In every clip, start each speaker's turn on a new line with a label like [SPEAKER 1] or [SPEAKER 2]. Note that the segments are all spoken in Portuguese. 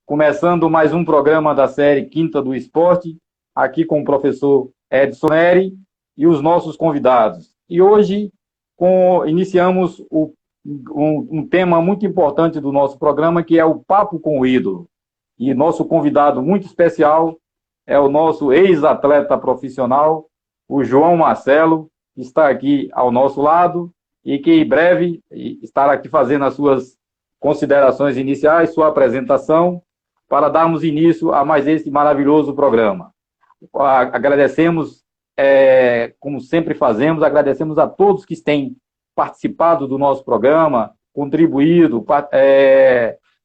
[SPEAKER 1] começando mais um programa da série Quinta do Esporte, aqui com o professor Edson Neri e os nossos convidados. E hoje iniciamos um tema muito importante do nosso programa, que é o Papo com o Ídolo. E nosso convidado muito especial é o nosso ex-atleta profissional, o João Marcelo, que está aqui ao nosso lado e que em breve estará aqui fazendo as suas considerações iniciais, sua apresentação, para darmos início a mais esse maravilhoso programa. Agradecemos, como sempre fazemos, agradecemos a todos que têm participado do nosso programa, contribuído,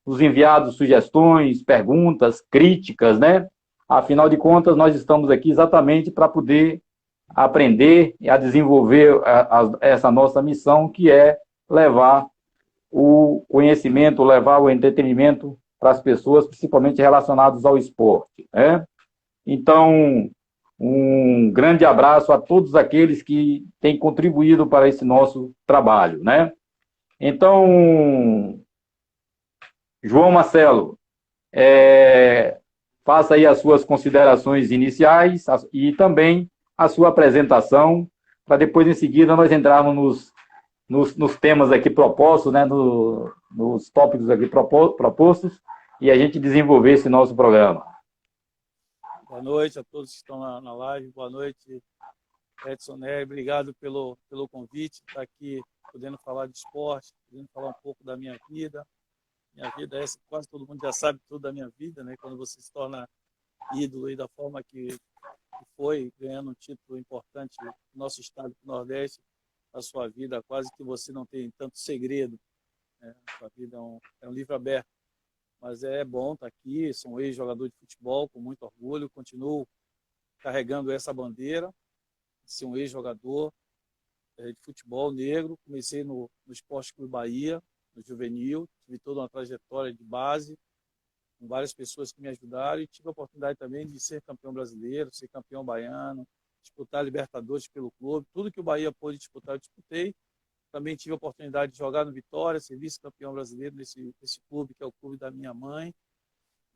[SPEAKER 1] nos enviado sugestões, perguntas, críticas, né? Afinal de contas, nós estamos aqui exatamente para poder aprender e a desenvolver essa nossa missão, que é levar o conhecimento, levar o entretenimento para as pessoas, principalmente relacionados ao esporte, né? Então, um grande abraço a todos aqueles que têm contribuído para esse nosso trabalho, né? Então, João Marcelo, faça aí as suas considerações iniciais e também a sua apresentação, para depois, em seguida, nós entrarmos nos temas aqui propostos, né, nos tópicos aqui propostos, e a gente desenvolver esse nosso programa.
[SPEAKER 2] Boa noite a todos que estão na live. Boa noite, Edson Neri. Obrigado pelo convite, estar aqui podendo falar de esporte, podendo falar um pouco da minha vida. Minha vida é essa, quase todo mundo já sabe tudo da minha vida, né? Quando você se torna ídolo e da forma que foi, ganhando um título importante no nosso estado do Nordeste, a sua vida quase que você não tem tanto segredo, né? A sua vida é um livro aberto. Mas é bom estar aqui, sou um ex-jogador de futebol com muito orgulho, continuo carregando essa bandeira, ser um ex-jogador de futebol negro. Comecei no Esporte Clube Bahia, no juvenil, tive toda uma trajetória de base, com várias pessoas que me ajudaram, e tive a oportunidade também de ser campeão brasileiro, ser campeão baiano, disputar Libertadores pelo clube, tudo que o Bahia pôde disputar, eu disputei. Também tive a oportunidade de jogar no Vitória, ser vice-campeão brasileiro nesse clube, que é o clube da minha mãe.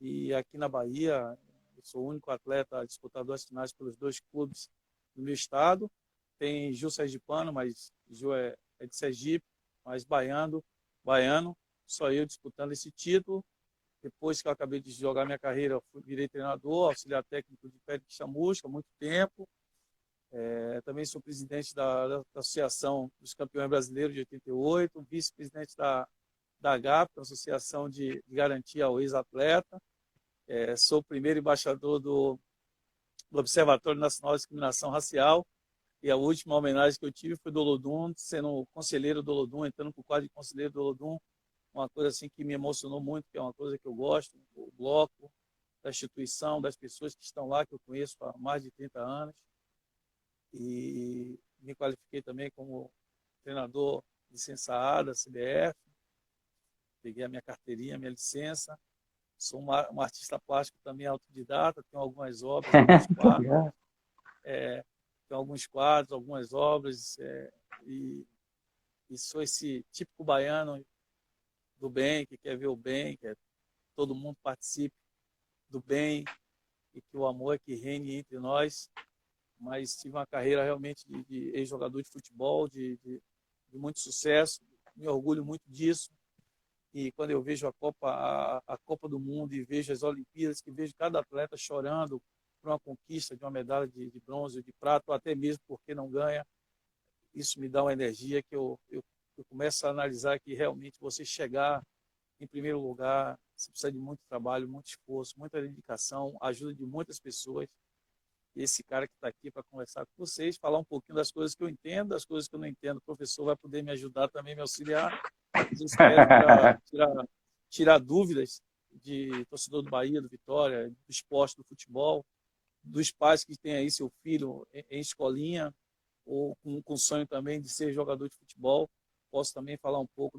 [SPEAKER 2] E aqui na Bahia, eu sou o único atleta a disputar 2 finais pelos 2 clubes do meu estado. Tem Gil Sergipano, mas Gil é de Sergipe, mas baiano, só eu disputando esse título. Depois que eu acabei de jogar minha carreira, virei treinador, auxiliar técnico de Pérez Chamusca há muito tempo. Também sou presidente da Associação dos Campeões Brasileiros de 88, vice-presidente da AGAP, Associação de Garantia ao Ex-Atleta. Sou o primeiro embaixador do Observatório Nacional de Discriminação Racial, e a última homenagem que eu tive foi do Olodum, sendo conselheiro do Olodum, entrando para o quadro de conselheiro do Olodum, uma coisa assim que me emocionou muito, que é uma coisa que eu gosto, o bloco, da instituição, das pessoas que estão lá, que eu conheço há mais de 30 anos. E me qualifiquei também como treinador licença A da CBF, peguei a minha carteirinha, a minha licença. Sou um artista plástico também autodidata, tenho algumas obras, alguns quadros, tenho alguns quadros, algumas obras, e sou esse típico baiano do bem, que quer ver o bem, que todo mundo participe do bem e que o amor é que reine entre nós. Mas tive uma carreira realmente de ex-jogador de futebol, de muito sucesso, me orgulho muito disso. E quando eu vejo a Copa do Mundo e vejo as Olimpíadas, que vejo cada atleta chorando por uma conquista de uma medalha de bronze ou de prata, ou até mesmo porque não ganha, isso me dá uma energia que eu começo a analisar que realmente você chegar em primeiro lugar, você precisa de muito trabalho, muito esforço, muita dedicação, ajuda de muitas pessoas. E esse cara que está aqui para conversar com vocês, falar um pouquinho das coisas que eu entendo, das coisas que eu não entendo, o professor vai poder me ajudar também, me auxiliar. Eu espero tirar dúvidas de torcedor do Bahia, do Vitória, do esporte, do futebol, dos pais que têm aí seu filho em escolinha, ou com sonho também de ser jogador de futebol. Posso também falar um pouco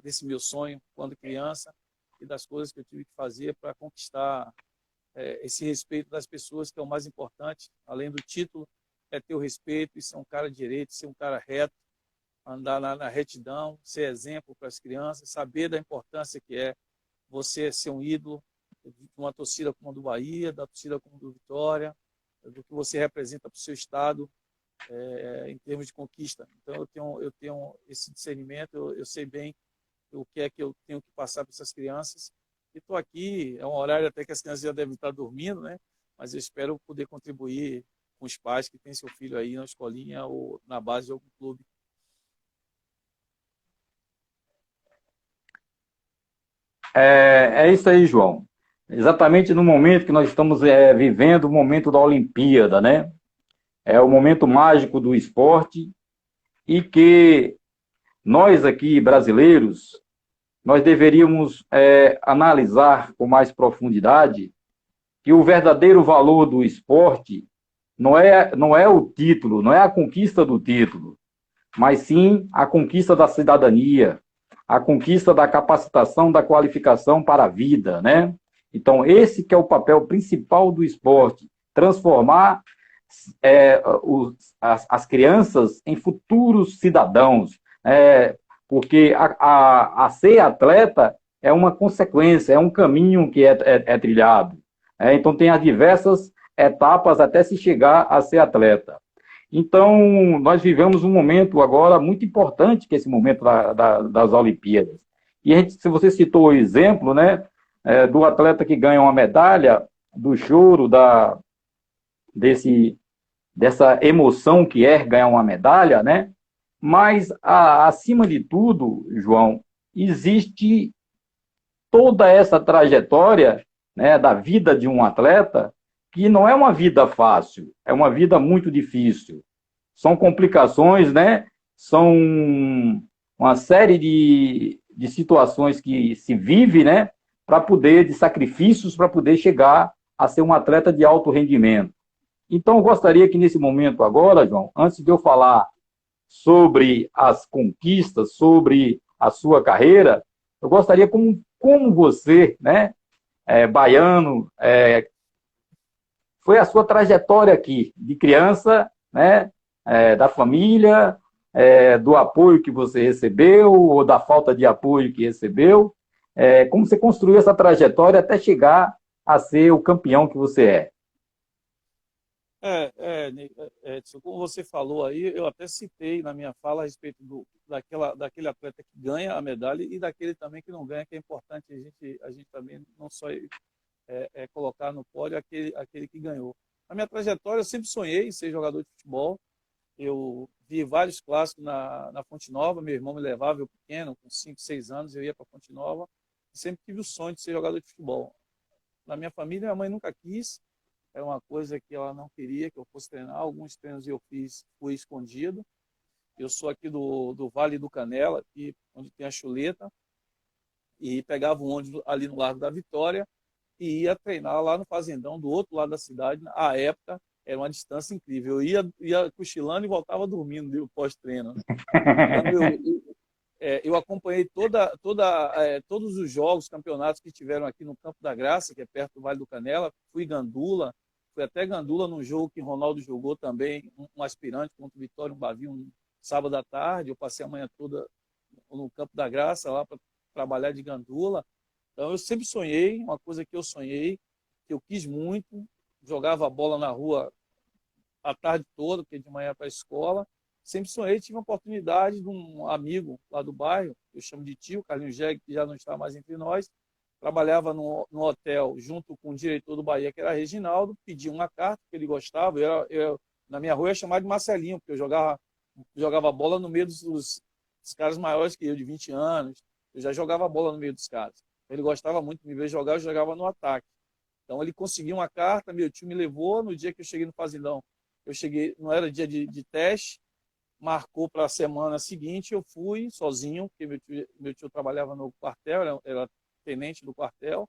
[SPEAKER 2] desse meu sonho quando criança e das coisas que eu tive que fazer para conquistar esse respeito das pessoas, que é o mais importante, além do título, é ter o respeito e ser um cara direito, ser um cara reto, andar na retidão, ser exemplo para as crianças, saber da importância que é você ser um ídolo, de uma torcida como a do Bahia, da torcida como a do Vitória, do que você representa para o seu estado em termos de conquista. Então eu tenho esse discernimento, eu sei bem o que é que eu tenho que passar para essas crianças. E estou aqui, é um horário até que as crianças já devem estar dormindo, né? Mas eu espero poder contribuir com os pais que têm seu filho aí na escolinha ou na base de algum clube.
[SPEAKER 1] É isso aí, João. Exatamente no momento que nós estamos vivendo, o momento da Olimpíada, né? É o momento mágico do esporte e que nós aqui, brasileiros, nós deveríamos analisar com mais profundidade que o verdadeiro valor do esporte não é o título, não é a conquista do título, mas sim a conquista da cidadania, a conquista da capacitação, da qualificação para a vida, né? Então, esse que é o papel principal do esporte, transformar as crianças em futuros cidadãos, porque a ser atleta é uma consequência, é um caminho que é trilhado. Então, tem as diversas etapas até se chegar a ser atleta. Então, nós vivemos um momento agora muito importante, que é esse momento das Olimpíadas. E se você citou o exemplo, né, do atleta que ganha uma medalha, do choro, dessa emoção que é ganhar uma medalha, né? Mas, acima de tudo, João, existe toda essa trajetória, né, da vida de um atleta, que não é uma vida fácil, é uma vida muito difícil. São complicações, né? São uma série de situações que se vive, né? De sacrifícios, para poder chegar a ser um atleta de alto rendimento. Então, eu gostaria que nesse momento agora, João, antes de eu falar sobre as conquistas, sobre a sua carreira, eu gostaria como você, né, baiano, foi a sua trajetória aqui, de criança, né, da família, do apoio que você recebeu, ou da falta de apoio que recebeu, como você construiu essa trajetória até chegar a ser o campeão que você é.
[SPEAKER 2] Edson, como você falou aí, eu até citei na minha fala a respeito daquele atleta que ganha a medalha e daquele também que não ganha, que é importante a gente também não só colocar no pódio aquele que ganhou. Na minha trajetória, eu sempre sonhei em ser jogador de futebol. Eu vi vários clássicos na Fonte Nova, meu irmão me levava, eu pequeno, com 5, 6 anos, eu ia para a Fonte Nova, e sempre tive o sonho de ser jogador de futebol. Na minha família, minha mãe nunca quis, era uma coisa que ela não queria que eu fosse treinar. Alguns treinos eu fui escondido. Eu sou aqui do Vale do Canela, aqui onde tem a Chuleta, e pegava um ônibus ali no Largo da Vitória e ia treinar lá no Fazendão, do outro lado da cidade. À época, era uma distância incrível. Eu ia cochilando e voltava dormindo do pós-treino, né? Então, eu acompanhei todos os jogos, campeonatos que tiveram aqui no Campo da Graça, que é perto do Vale do Canela. Fui Gandula, fui até Gandula num jogo que Ronaldo jogou também, um aspirante contra o Vitória, um Bavi, um sábado à tarde. Eu passei a manhã toda no Campo da Graça, lá para trabalhar de Gandula. Então, eu sempre sonhei, uma coisa que eu sonhei, que eu quis muito, jogava bola na rua a tarde toda, porque de manhã para a escola. Sempre sonhei, tive uma oportunidade de um amigo lá do bairro, eu chamo de tio, Carlinhos Jeg, que já não está mais entre nós, trabalhava no hotel junto com o diretor do Bahia, que era Reginaldo, pedi uma carta que ele gostava, na minha rua eu ia chamar de Marcelinho, porque eu jogava bola no meio dos caras maiores que eu, de 20 anos, eu já jogava bola no meio dos caras. Ele gostava muito de me ver jogar, eu jogava no ataque. Então ele conseguiu uma carta, meu tio me levou, no dia que eu cheguei no Fazendão, eu cheguei, não era dia de teste, marcou para a semana seguinte, eu fui sozinho, porque meu tio trabalhava no quartel, era tenente do quartel,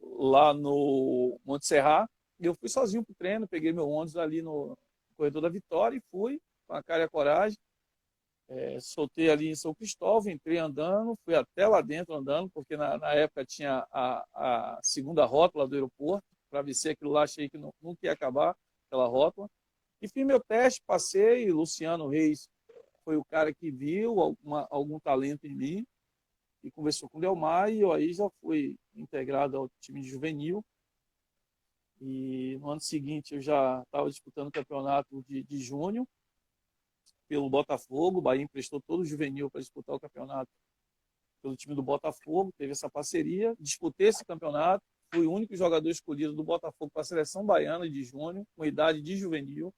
[SPEAKER 2] lá no Monte Serra, e eu fui sozinho para o treino, peguei meu ônibus ali no Corredor da Vitória e fui com a cara e a coragem, soltei ali em São Cristóvão, entrei andando, fui até lá dentro andando, porque na época tinha a segunda rótula do aeroporto, para vencer aquilo lá, achei que nunca ia acabar aquela rótula. E fiz meu teste, passei, Luciano Reis foi o cara que viu algum talento em mim e conversou com o Delmar, e eu aí já fui integrado ao time de juvenil. E no ano seguinte eu já estava disputando o campeonato de júnior pelo Botafogo. O Bahia emprestou todo o juvenil para disputar o campeonato pelo time do Botafogo, teve essa parceria, disputei esse campeonato, fui o único jogador escolhido do Botafogo para a seleção baiana de júnior, com idade de juvenil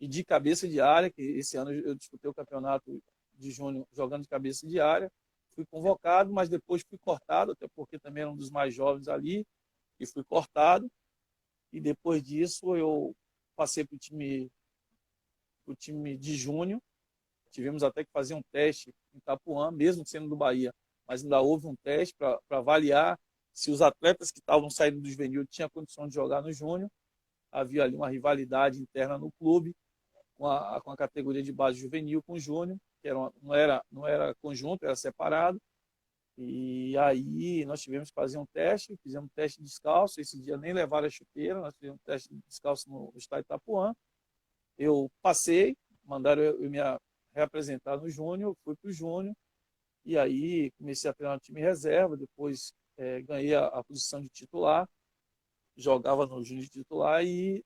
[SPEAKER 2] e de cabeça de área, que esse ano eu disputei o campeonato de júnior jogando de cabeça de área. Fui convocado, mas depois fui cortado, até porque também era um dos mais jovens ali, e fui cortado. E depois disso eu passei para o time de júnior. Tivemos até que fazer um teste em Itapuã, mesmo sendo do Bahia, mas ainda houve um teste para avaliar se os atletas que estavam saindo do juvenil tinham condição de jogar no júnior. Havia ali uma rivalidade interna no clube com a categoria de base juvenil com o júnior, que não era conjunto, era separado. E aí nós tivemos que fazer um teste, fizemos um teste descalço. Esse dia nem levaram a chuteira, nós fizemos um teste descalço no estádio Itapuã. Eu passei, mandaram eu me reapresentar no júnior, fui para o júnior, e aí comecei a treinar no time reserva, depois ganhei a posição de titular, jogava no júnior de titular e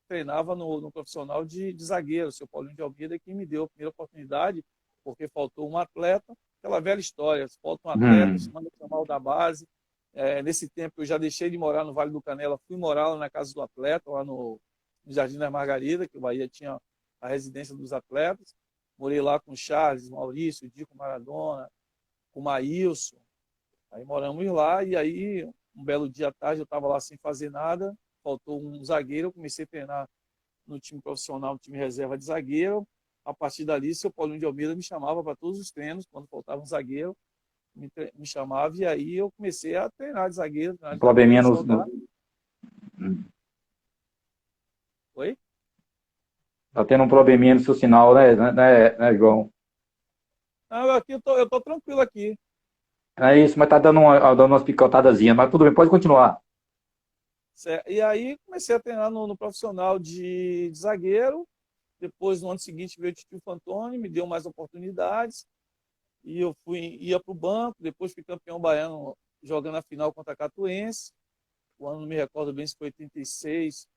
[SPEAKER 2] treinava no profissional de zagueiro, o seu Paulinho de Almeida, que me deu a primeira oportunidade, porque faltou um atleta, aquela velha história, falta um atleta, se manda chamar o da base. Nesse tempo eu já deixei de morar no Vale do Canela, fui morar lá na casa do atleta, lá no Jardim da Margarida, que o Bahia tinha a residência dos atletas. Morei lá com o Charles, Maurício, o Dico Maradona, com o Maílson. Aí moramos lá e aí, um belo dia à tarde, eu estava lá sem fazer nada, faltou um zagueiro, eu comecei a treinar no time profissional, no time reserva de zagueiro. A partir dali, seu Paulinho de Almeida me chamava para todos os treinos, quando faltava um zagueiro, me chamava, e aí eu comecei a treinar de zagueiro.
[SPEAKER 1] Probleminha
[SPEAKER 2] Oi?
[SPEAKER 1] Tá tendo um probleminha no seu sinal, né, João?
[SPEAKER 2] Não, aqui eu tô tranquilo aqui.
[SPEAKER 1] É isso, mas tá dando umas picotadazinhas, mas tudo bem, pode continuar.
[SPEAKER 2] Certo. E aí comecei a treinar no profissional de zagueiro. Depois, no ano seguinte, veio o Titio Fantoni, me deu mais oportunidades. E eu ia para o banco. Depois fui campeão baiano jogando a final contra a Catuense. O ano não me recordo bem se foi 86,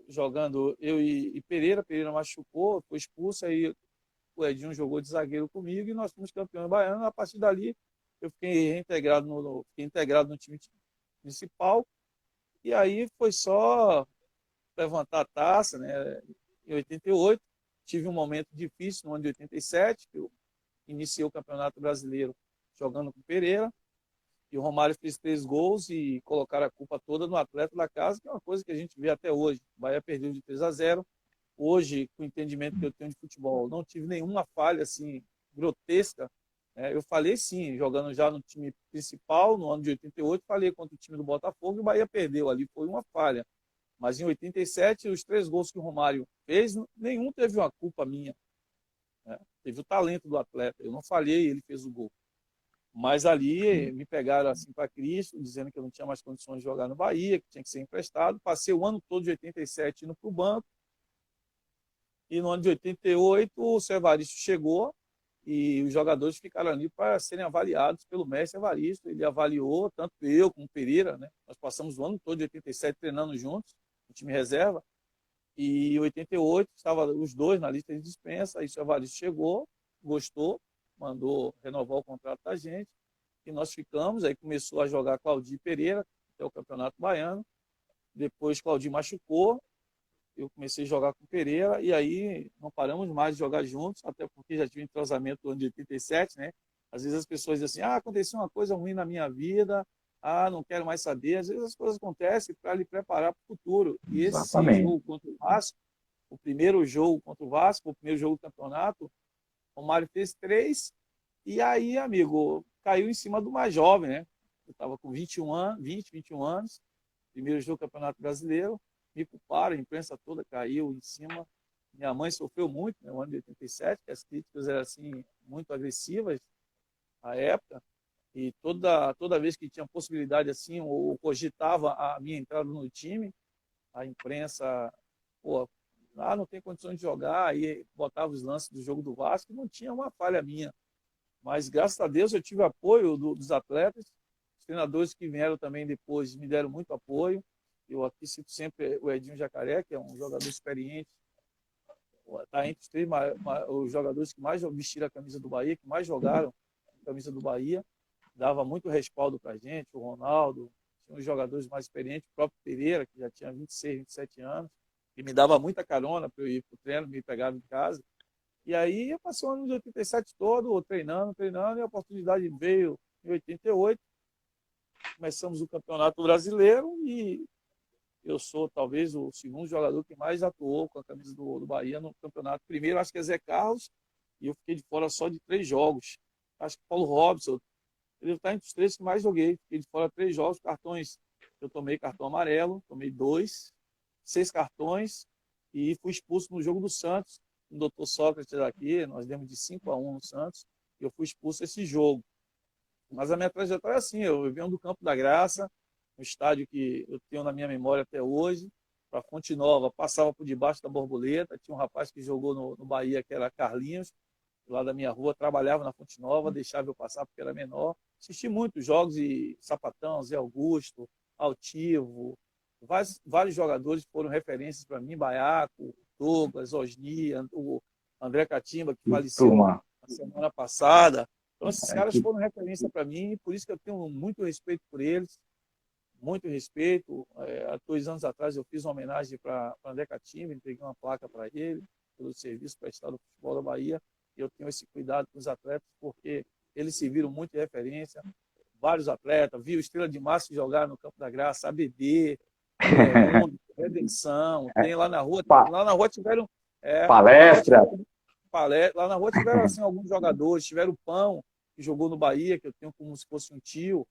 [SPEAKER 2] jogando eu e Pereira. Pereira machucou, foi expulso. Aí o Edinho jogou de zagueiro comigo e nós fomos campeões baianos. A partir dali, eu fiquei fiquei integrado no time principal. E aí foi só levantar a taça, né? Em 88, tive um momento difícil no ano de 87, que eu iniciei o Campeonato Brasileiro jogando com o Pereira, e o Romário fez 3 gols e colocaram a culpa toda no atleta da casa, que é uma coisa que a gente vê até hoje. O Bahia perdeu de 3-0. Hoje, com o entendimento que eu tenho de futebol, não tive nenhuma falha assim grotesca. Eu falei sim, jogando já no time principal, no ano de 88, falei contra o time do Botafogo e o Bahia perdeu ali, foi uma falha. Mas em 87, os 3 gols que o Romário fez, nenhum teve uma culpa minha. Teve o talento do atleta, eu não falhei, ele fez o gol. Mas ali me pegaram assim para Cristo, dizendo que eu não tinha mais condições de jogar no Bahia, que tinha que ser emprestado. Passei o ano todo de 87 indo para o banco. E no ano de 88, o seu Evaristo chegou e os jogadores ficaram ali para serem avaliados pelo mestre Evaristo. Ele avaliou, tanto eu como o Pereira, né? Nós passamos o ano todo de 87 treinando juntos, no time reserva. E em 88, estavam os dois na lista de dispensa. Aí o seu Evaristo chegou, gostou, mandou renovar o contrato da gente. E nós ficamos. Aí começou a jogar Claudio Pereira, até o Campeonato Baiano. Depois Claudio machucou. Eu comecei a jogar com o Pereira e aí não paramos mais de jogar juntos, até porque já tive entrosamento no ano de 87, né? Às vezes as pessoas dizem assim, aconteceu uma coisa ruim na minha vida, não quero mais saber. Às vezes as coisas acontecem para lhe preparar para o futuro. E esse
[SPEAKER 1] Exatamente.
[SPEAKER 2] jogo contra o Vasco, o primeiro jogo contra o Vasco, o primeiro jogo do campeonato, o Mário fez 3 e aí, amigo, caiu em cima do mais jovem, né? Eu estava com 21 anos, 21 anos, primeiro jogo do Campeonato Brasileiro. Me culparam, a imprensa toda caiu em cima. Minha mãe sofreu muito no ano de 87, que as críticas eram assim, muito agressivas à época. E toda vez que tinha possibilidade assim, ou cogitava a minha entrada no time, a imprensa, não tem condições de jogar, aí botava os lances do jogo do Vasco, não tinha uma falha minha. Mas graças a Deus eu tive apoio dos atletas, Os treinadores que vieram também depois me deram muito apoio. Eu aqui cito sempre o Edinho Jacaré, que é um jogador experiente, está entre os três os jogadores que mais vestiram a camisa do Bahia, que mais jogaram a camisa do Bahia, dava muito respaldo para a gente, o Ronaldo, tinha os jogadores mais experientes, o próprio Pereira, que já tinha 26, 27 anos, que me dava muita carona para eu ir para o treino, me pegava em casa. E aí eu passei o ano de 87 todo, treinando, e a oportunidade veio em 88, começamos o Campeonato Brasileiro e eu sou talvez o segundo jogador que mais atuou com a camisa do Bahia no campeonato. Primeiro, acho que é Zé Carlos, e eu fiquei de fora só de 3 jogos. Acho que Paulo Robson, ele está entre os 3 que mais joguei. Fiquei de fora 3 jogos, cartões. Eu tomei cartão amarelo, tomei 2, 6 cartões, e fui expulso no jogo do Santos, com o doutor Sócrates aqui, nós demos de 5-1 no Santos, e eu fui expulso esse jogo. Mas a minha trajetória é assim, eu venho do Campo da Graça, um estádio que eu tenho na minha memória até hoje, para Fonte Nova, passava por debaixo da Borboleta, tinha um rapaz que jogou no Bahia, que era Carlinhos, lá da minha rua, trabalhava na Fonte Nova, deixava eu passar porque era menor. Assisti muitos jogos e Sapatão, Zé Augusto, Altivo, vários jogadores foram referências para mim, Baiaco, Douglas, Osni, o André Catimba, que faleceu na semana passada. Então, esses caras foram referência para mim, e por isso que eu tenho muito respeito por eles, muito respeito. Há 2 anos atrás eu fiz uma homenagem para André Catimba, entreguei uma placa para ele, pelo serviço prestado ao futebol da Bahia, e eu tenho esse cuidado com os atletas, porque eles se viram muito de referência, vários atletas, vi o Estrela de Márcio jogar no Campo da Graça, ABD, Redenção, tem lá na rua tiveram...
[SPEAKER 1] Palestra.
[SPEAKER 2] Lá na rua tiveram assim, alguns jogadores, tiveram o Pão, que jogou no Bahia, que eu tenho como se fosse um tio,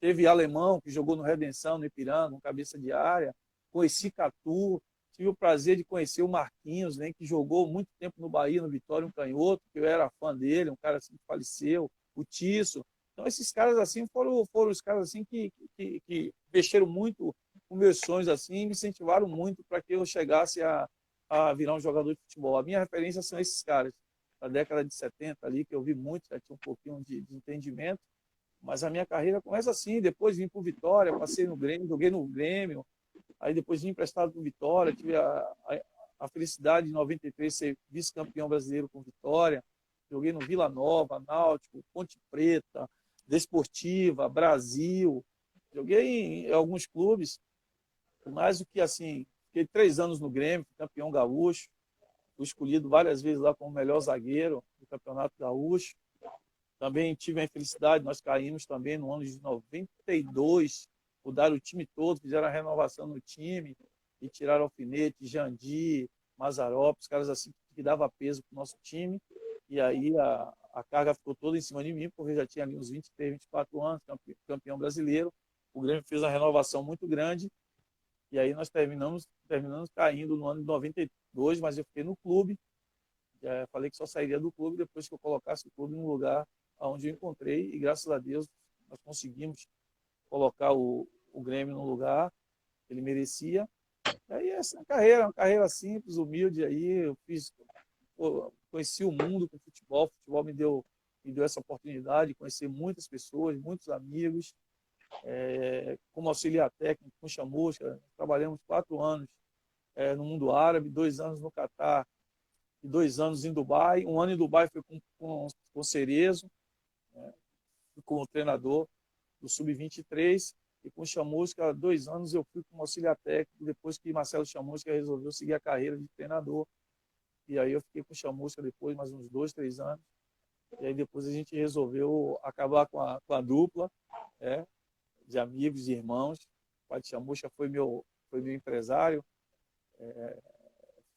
[SPEAKER 2] teve Alemão, que jogou no Redenção, no Ipiranga, no cabeça de área, conheci Catu, tive o prazer de conhecer o Marquinhos, né, que jogou muito tempo no Bahia, no Vitória, um canhoto, que eu era fã dele, um cara assim que faleceu, o Tisso. Então esses caras assim foram os caras assim que mexeram muito com meus sonhos assim, e me incentivaram muito para que eu chegasse a virar um jogador de futebol. A minha referência são esses caras da década de 70 ali, que eu vi muito, já tinha um pouquinho de entendimento, mas a minha carreira começa assim, depois vim para o Vitória, passei no Grêmio, joguei no Grêmio, aí depois vim emprestado para o Vitória, tive a felicidade de 93 ser vice-campeão brasileiro com Vitória, joguei no Vila Nova, Náutico, Ponte Preta, Desportiva, Brasil, joguei em alguns clubes, mais do que assim, fiquei 3 anos no Grêmio, campeão gaúcho, fui escolhido várias vezes lá como melhor zagueiro do Campeonato Gaúcho. Também tive a infelicidade, nós caímos também no ano de 92, mudaram o time todo, fizeram a renovação no time e tiraram Alfinete, Jandi, Mazarop, os caras assim que dava peso para o nosso time. E aí a carga ficou toda em cima de mim, porque eu já tinha ali uns 23, 24 anos, campeão brasileiro. O Grêmio fez uma renovação muito grande. E aí nós terminamos caindo no ano de 92, mas eu fiquei no clube. Já falei que só sairia do clube depois que eu colocasse o clube no lugar onde eu encontrei. E graças a Deus nós conseguimos colocar o Grêmio no lugar que ele merecia. E aí essa carreira, uma carreira simples, humilde. Aí eu conheci o mundo com o futebol. O futebol me deu essa oportunidade de conhecer muitas pessoas, muitos amigos. Como auxiliar técnico com Chamusca, trabalhamos 4 anos no mundo árabe, 2 anos no Catar e 2 anos em Dubai. 1 ano em Dubai foi com Cerezo, como treinador do Sub-23, e com Chamusca, 2 anos eu fui como auxiliar técnico, depois que Marcelo Chamusca resolveu seguir a carreira de treinador. E aí eu fiquei com Chamusca depois, mais uns 2, 3 anos. E aí depois a gente resolveu acabar com a dupla, de amigos e irmãos. O pai de Chamusca foi meu empresário,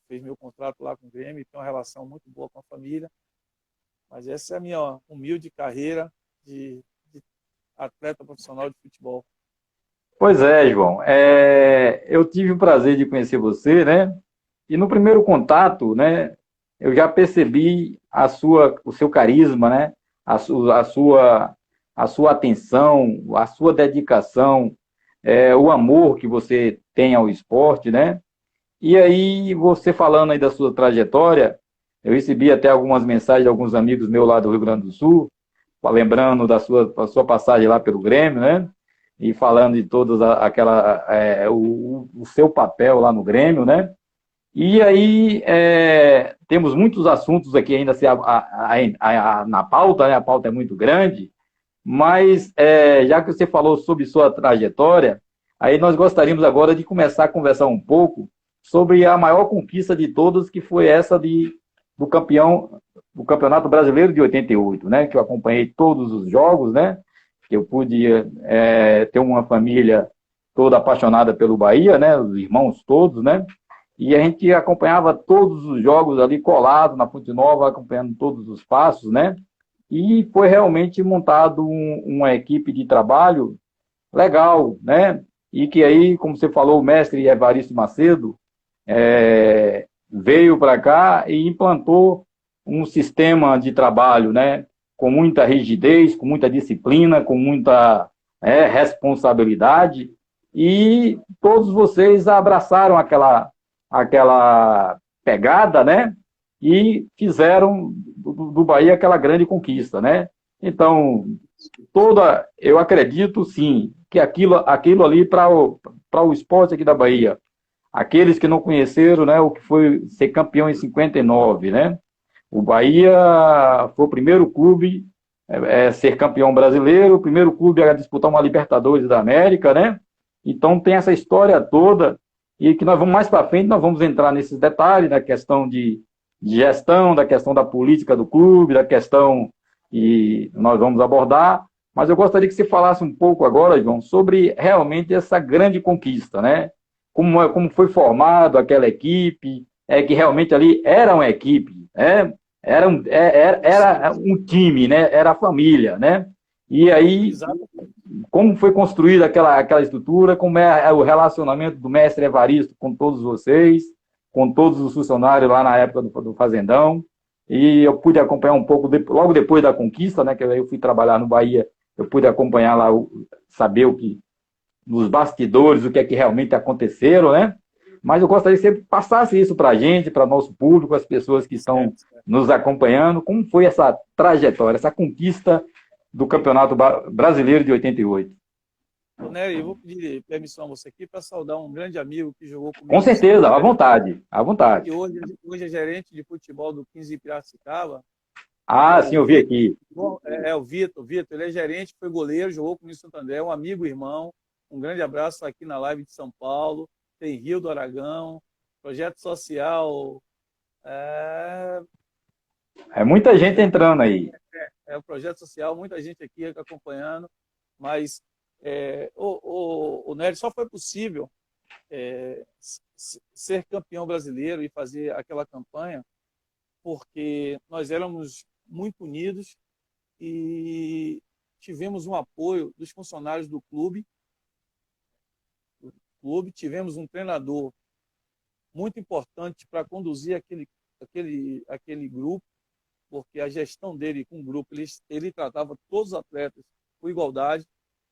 [SPEAKER 2] fez meu contrato lá com o Grêmio, tem uma relação muito boa com a família. Mas essa é a minha humilde carreira de atleta profissional de futebol.
[SPEAKER 1] Pois é, João. Eu tive o prazer de conhecer você, né? E no primeiro contato, né, eu já percebi o seu carisma, né? A sua atenção, a sua dedicação, o amor que você tem ao esporte, né? E aí, você falando aí da sua trajetória, eu recebi até algumas mensagens de alguns amigos meus lá do Rio Grande do Sul, lembrando da sua passagem lá pelo Grêmio, né? E falando de todos o seu papel lá no Grêmio, né? E aí temos muitos assuntos aqui ainda na pauta, né? A pauta é muito grande, mas já que você falou sobre sua trajetória, aí nós gostaríamos agora de começar a conversar um pouco sobre a maior conquista de todas, que foi essa do campeão do Campeonato Brasileiro de 88, né? Que eu acompanhei todos os jogos, né? Que eu pude ter uma família toda apaixonada pelo Bahia, né? Os irmãos todos, né? E a gente acompanhava todos os jogos ali colado na Fonte Nova, acompanhando todos os passos, né? E foi realmente montado uma equipe de trabalho legal, né? E que aí, como você falou, o mestre Evaristo Macedo veio para cá e implantou um sistema de trabalho, né? Com muita rigidez, com muita disciplina, com muita responsabilidade, e todos vocês abraçaram aquela pegada, né? E fizeram do Bahia aquela grande conquista, né? Então, eu acredito sim que aquilo ali para o esporte aqui da Bahia, aqueles que não conheceram, né, o que foi ser campeão em 59, né? O Bahia foi o primeiro clube a ser campeão brasileiro, o primeiro clube a disputar uma Libertadores da América, né? Então tem essa história toda, e que nós vamos mais para frente, nós vamos entrar nesses detalhes da questão de gestão, da questão da política do clube, da questão que nós vamos abordar, mas eu gostaria que você falasse um pouco agora, João, sobre realmente essa grande conquista, né? Como foi formado aquela equipe, que realmente ali era uma equipe, né? Era um time, né? Era a família, né? E aí, como foi construída aquela estrutura, como é o relacionamento do mestre Evaristo com todos vocês, com todos os funcionários lá na época do Fazendão, e eu pude acompanhar um pouco, logo depois da conquista, né, que eu fui trabalhar no Bahia, eu pude acompanhar lá, saber nos bastidores, o que é que realmente aconteceram, né? Mas eu gostaria que você passasse isso para a gente, para nosso público, as pessoas que estão nos acompanhando, como foi essa trajetória, essa conquista do Campeonato Brasileiro de 88.
[SPEAKER 2] Nery, eu vou pedir permissão a você aqui para saudar um grande amigo que jogou comigo.
[SPEAKER 1] Com certeza, à vontade, à vontade.
[SPEAKER 2] E hoje é gerente de futebol do 15 de Piracicaba.
[SPEAKER 1] Ah, sim, eu vi aqui.
[SPEAKER 2] O Vitor, ele é gerente, foi goleiro, jogou comigo em Santo André, um amigo, irmão. Um grande abraço aqui na live de São Paulo. Tem Rio do Aragão, projeto social.
[SPEAKER 1] É muita gente entrando aí.
[SPEAKER 2] É o projeto social, muita gente aqui acompanhando, mas o Nery, só foi possível ser campeão brasileiro e fazer aquela campanha porque nós éramos muito unidos e tivemos um apoio dos funcionários do clube. Tivemos um treinador muito importante para conduzir aquele grupo, porque a gestão dele com o grupo, ele tratava todos os atletas com igualdade,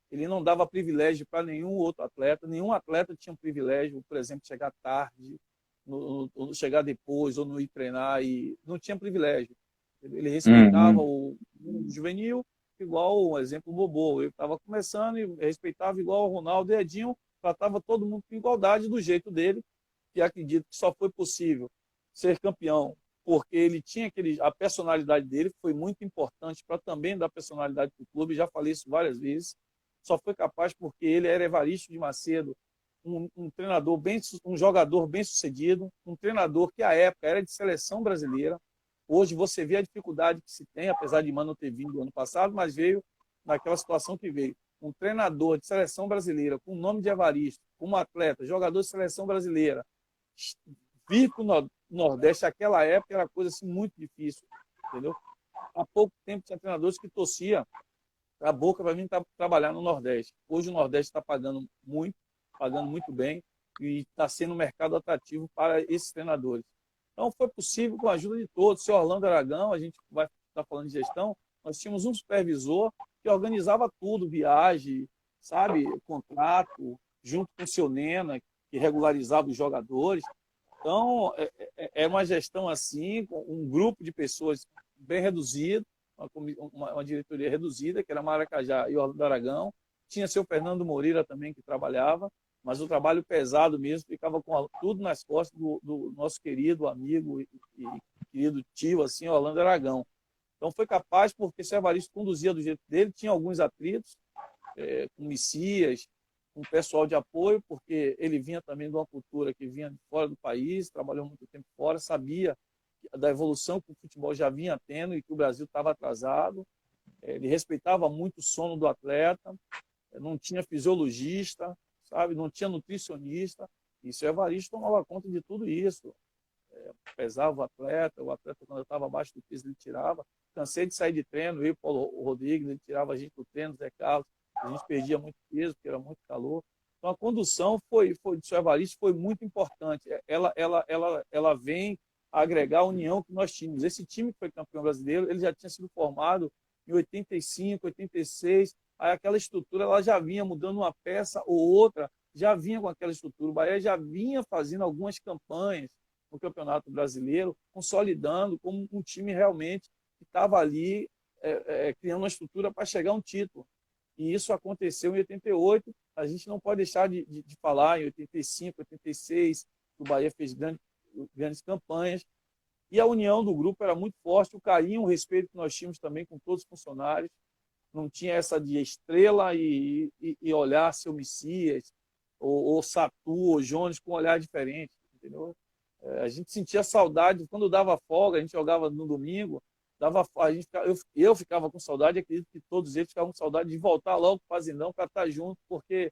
[SPEAKER 2] ele não dava privilégio para nenhum outro atleta, nenhum atleta tinha um privilégio, por exemplo, chegar tarde, ou chegar depois, ou não ir treinar, e não tinha privilégio. Ele respeitava o juvenil, igual, um exemplo, o Bobô. Ele estava começando e respeitava igual o Ronaldo e Edinho, tratava todo mundo com igualdade do jeito dele, que acredito que só foi possível ser campeão porque ele tinha a personalidade dele, foi muito importante para também dar personalidade para o clube, já falei isso várias vezes, só foi capaz porque ele era Evaristo de Macedo, um treinador um jogador bem sucedido, um treinador que à época era de seleção brasileira. Hoje você vê a dificuldade que se tem, apesar de Mano ter vindo ano passado, mas veio naquela situação que veio. Um treinador de seleção brasileira, com o nome de Evaristo, como atleta, jogador de seleção brasileira, vir para o Nordeste, naquela época, era coisa assim, muito difícil, entendeu? Há pouco tempo tinha treinadores que torcia a boca para mim trabalhar no Nordeste. Hoje o Nordeste está pagando muito bem, e está sendo um mercado atrativo para esses treinadores. Então foi possível com a ajuda de todos. O senhor Orlando Aragão, a gente vai estar falando de gestão, nós tínhamos um supervisor que organizava tudo, viagem, sabe, contrato, junto com o seu Nena, que regularizava os jogadores. Então, é uma gestão assim, com um grupo de pessoas bem reduzido, uma diretoria reduzida, que era Maracajá e Orlando Aragão. Tinha seu Fernando Moreira também, que trabalhava, mas o trabalho pesado mesmo ficava com tudo nas costas do nosso querido amigo e querido tio, assim, Orlando Aragão. Então foi capaz, porque o Evaristo conduzia do jeito dele, tinha alguns atritos com Messias, com o pessoal de apoio, porque ele vinha também de uma cultura que vinha de fora do país, trabalhou muito tempo fora, sabia da evolução que o futebol já vinha tendo e que o Brasil estava atrasado. Ele respeitava muito o sono do atleta, não tinha fisiologista, sabe? Não tinha nutricionista. E o Evaristo tomava conta de tudo isso. Pesava o atleta quando eu estava abaixo do peso ele tirava. Cansei de sair de treino, eu e o Paulo Rodrigues, ele tirava a gente do treino, Zé Carlos, a gente perdia muito peso, porque era muito calor. Então a condução do seu Evaristo foi muito importante. Ela vem agregar a união que nós tínhamos. Esse time que foi campeão brasileiro, ele já tinha sido formado em 85, 86, aí aquela estrutura ela já vinha mudando uma peça ou outra, já vinha com aquela estrutura. O Bahia já vinha fazendo algumas campanhas no Campeonato Brasileiro, consolidando como um time realmente que estava ali criando uma estrutura para chegar a um título. E isso aconteceu em 88, a gente não pode deixar de falar em 85, 86, que o Bahia fez grandes campanhas, e a união do grupo era muito forte, o carinho, o respeito que nós tínhamos também com todos os funcionários, não tinha essa de estrela e olhar seu Messias, ou Satu, ou Jones, com um olhar diferente, entendeu? A gente sentia saudade, quando dava folga, a gente jogava no domingo, eu ficava com saudade, acredito que todos eles ficavam com saudade de voltar logo para o Fazendão para estar junto, porque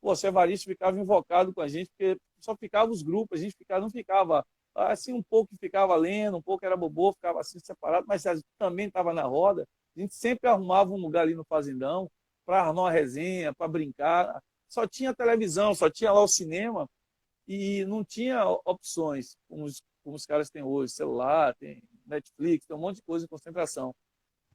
[SPEAKER 2] o Evaristo ficava invocado com a gente, porque só ficava os grupos, a gente não ficava assim, um pouco ficava lendo, um pouco era bobô, ficava assim separado, mas a gente também estava na roda, a gente sempre arrumava um lugar ali no Fazendão para armar uma resenha, para brincar. Só tinha televisão, só tinha lá o cinema e não tinha opções como os caras têm hoje, celular, tem Netflix, tem um monte de coisa em concentração.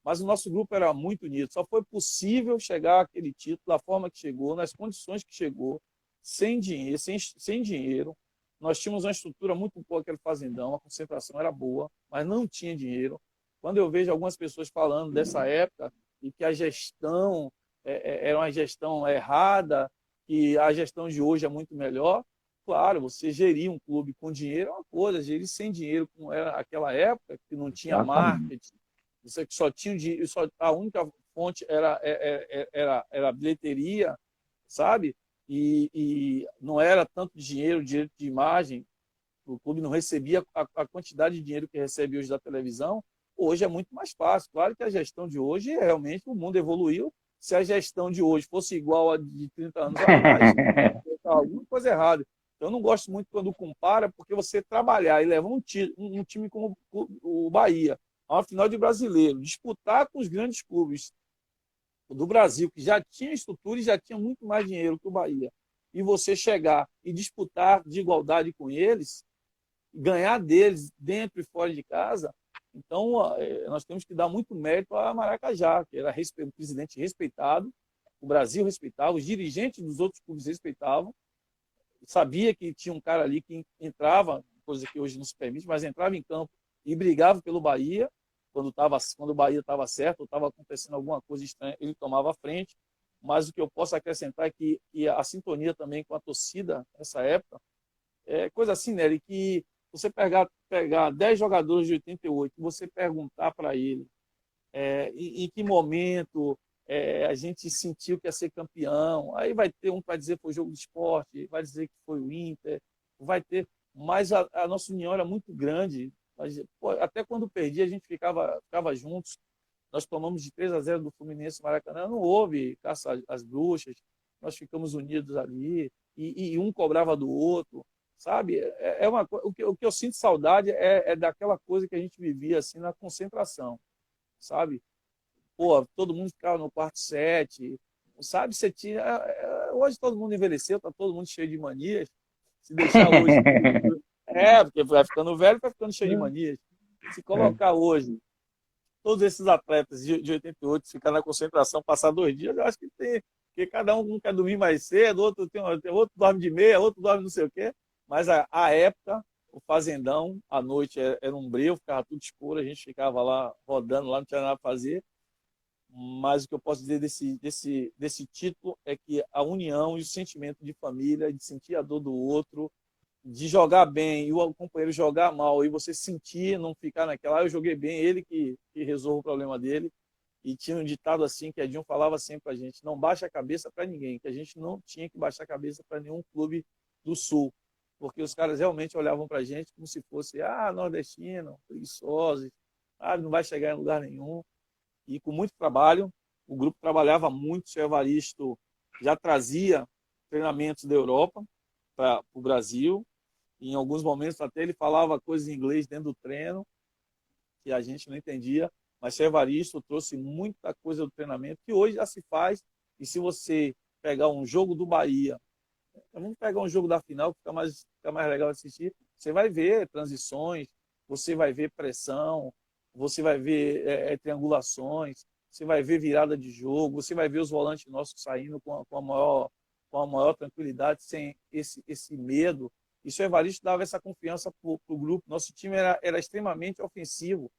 [SPEAKER 2] Mas o nosso grupo era muito unido. Só foi possível chegar àquele título da forma que chegou, nas condições que chegou, sem dinheiro, sem dinheiro. Nós tínhamos uma estrutura muito boa, aquele Fazendão, a concentração era boa, mas não tinha dinheiro. Quando eu vejo algumas pessoas falando dessa época e que a gestão era uma gestão errada, que a gestão de hoje é muito melhor, claro, você gerir um clube com dinheiro é uma coisa, gerir sem dinheiro, como era aquela época, que não tinha marketing, você que só tinha dinheiro, a única fonte era a bilheteria, sabe? E não era tanto dinheiro, direito de imagem, o clube não recebia a quantidade de dinheiro que recebe hoje da televisão. Hoje é muito mais fácil. Claro que a gestão de hoje, realmente, o mundo evoluiu. Se a gestão de hoje fosse igual a de 30 anos atrás, alguma coisa errada. Então, eu não gosto muito quando compara, porque você trabalhar e levar um time como o Bahia a uma final de brasileiro, disputar com os grandes clubes do Brasil, que já tinha estrutura e já tinha muito mais dinheiro que o Bahia, e você chegar e disputar de igualdade com eles, ganhar deles dentro e fora de casa, então nós temos que dar muito mérito a Maracajá, que era um presidente respeitado, o Brasil respeitava, os dirigentes dos outros clubes respeitavam, sabia que tinha um cara ali que entrava, coisa que hoje não se permite, mas entrava em campo e brigava pelo Bahia, quando o Bahia estava certo, ou estava acontecendo alguma coisa estranha, ele tomava a frente. Mas o que eu posso acrescentar é que a sintonia também com a torcida nessa época é coisa assim, né? Que você pegar 10 jogadores de 88 e você perguntar para ele em que momento a gente sentiu que ia ser campeão, aí vai ter um para dizer que foi o jogo de esporte, vai dizer que foi o Inter, vai ter, mas a nossa união era muito grande. Até quando perdia, a gente ficava juntos. Nós tomamos de 3-0 do Fluminense Maracanã, não houve caça às bruxas, nós ficamos unidos ali, e um cobrava do outro, sabe? O que eu sinto saudade é daquela coisa que a gente vivia assim na concentração, sabe? Pô, todo mundo ficava no quarto 7, sabe? Você tinha, hoje todo mundo envelheceu, tá todo mundo cheio de manias, se deixar hoje... porque vai ficando velho, vai ficando cheio de manias. Se colocar hoje todos esses atletas de 88 ficar na concentração, passar 2 dias, eu acho que tem, porque cada um quer dormir mais cedo, outro dorme de meia, outro dorme não sei o quê, mas a época o fazendão, à noite era um breu, ficava tudo escuro, a gente ficava lá rodando, lá não tinha nada para fazer. Mas o que eu posso dizer desse título é que a união e o sentimento de família, de sentir a dor do outro, de jogar bem e o companheiro jogar mal, e você sentir, não ficar naquela, eu joguei bem, ele que resolve o problema dele. E tinha um ditado assim que Edinho falava sempre pra gente, não baixa a cabeça para ninguém, que a gente não tinha que baixar a cabeça para nenhum clube do Sul, porque os caras realmente olhavam pra gente como se fosse, nordestino, preguiçosos, não vai chegar em lugar nenhum. E com muito trabalho, o grupo trabalhava muito, o seu Evaristo já trazia treinamentos da Europa para o Brasil, e em alguns momentos até ele falava coisas em inglês dentro do treino, que a gente não entendia, mas o Evaristo trouxe muita coisa do treinamento que hoje já se faz, e se você pegar um jogo do Bahia, vamos pegar um jogo da final, que fica mais legal assistir, você vai ver transições, você vai ver pressão, você vai ver triangulações, você vai ver virada de jogo, você vai ver os volantes nossos saindo com a maior tranquilidade, sem esse medo. Isso o Evaristo dava essa confiança para o grupo. Nosso time era extremamente ofensivo.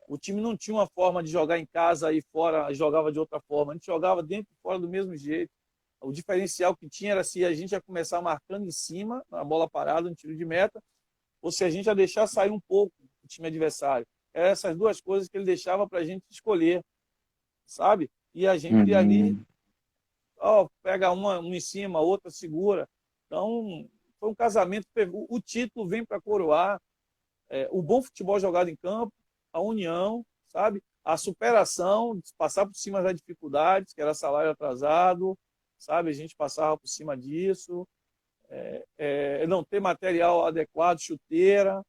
[SPEAKER 2] O time não tinha uma forma de jogar em casa e fora jogava de outra forma. A gente jogava dentro e fora do mesmo jeito. O diferencial que tinha era se a gente ia começar marcando em cima, na bola parada, no tiro de meta, ou se a gente ia deixar sair um pouco o time adversário. Eram essas duas coisas que ele deixava para a gente escolher, sabe? E a gente ali, pega uma em cima, outra segura. Então, foi um casamento. O título vem para coroar o bom futebol jogado em campo, a união, sabe? A superação, passar por cima das dificuldades, que era salário atrasado, sabe? A gente passava por cima disso. Não ter material adequado, chuteira,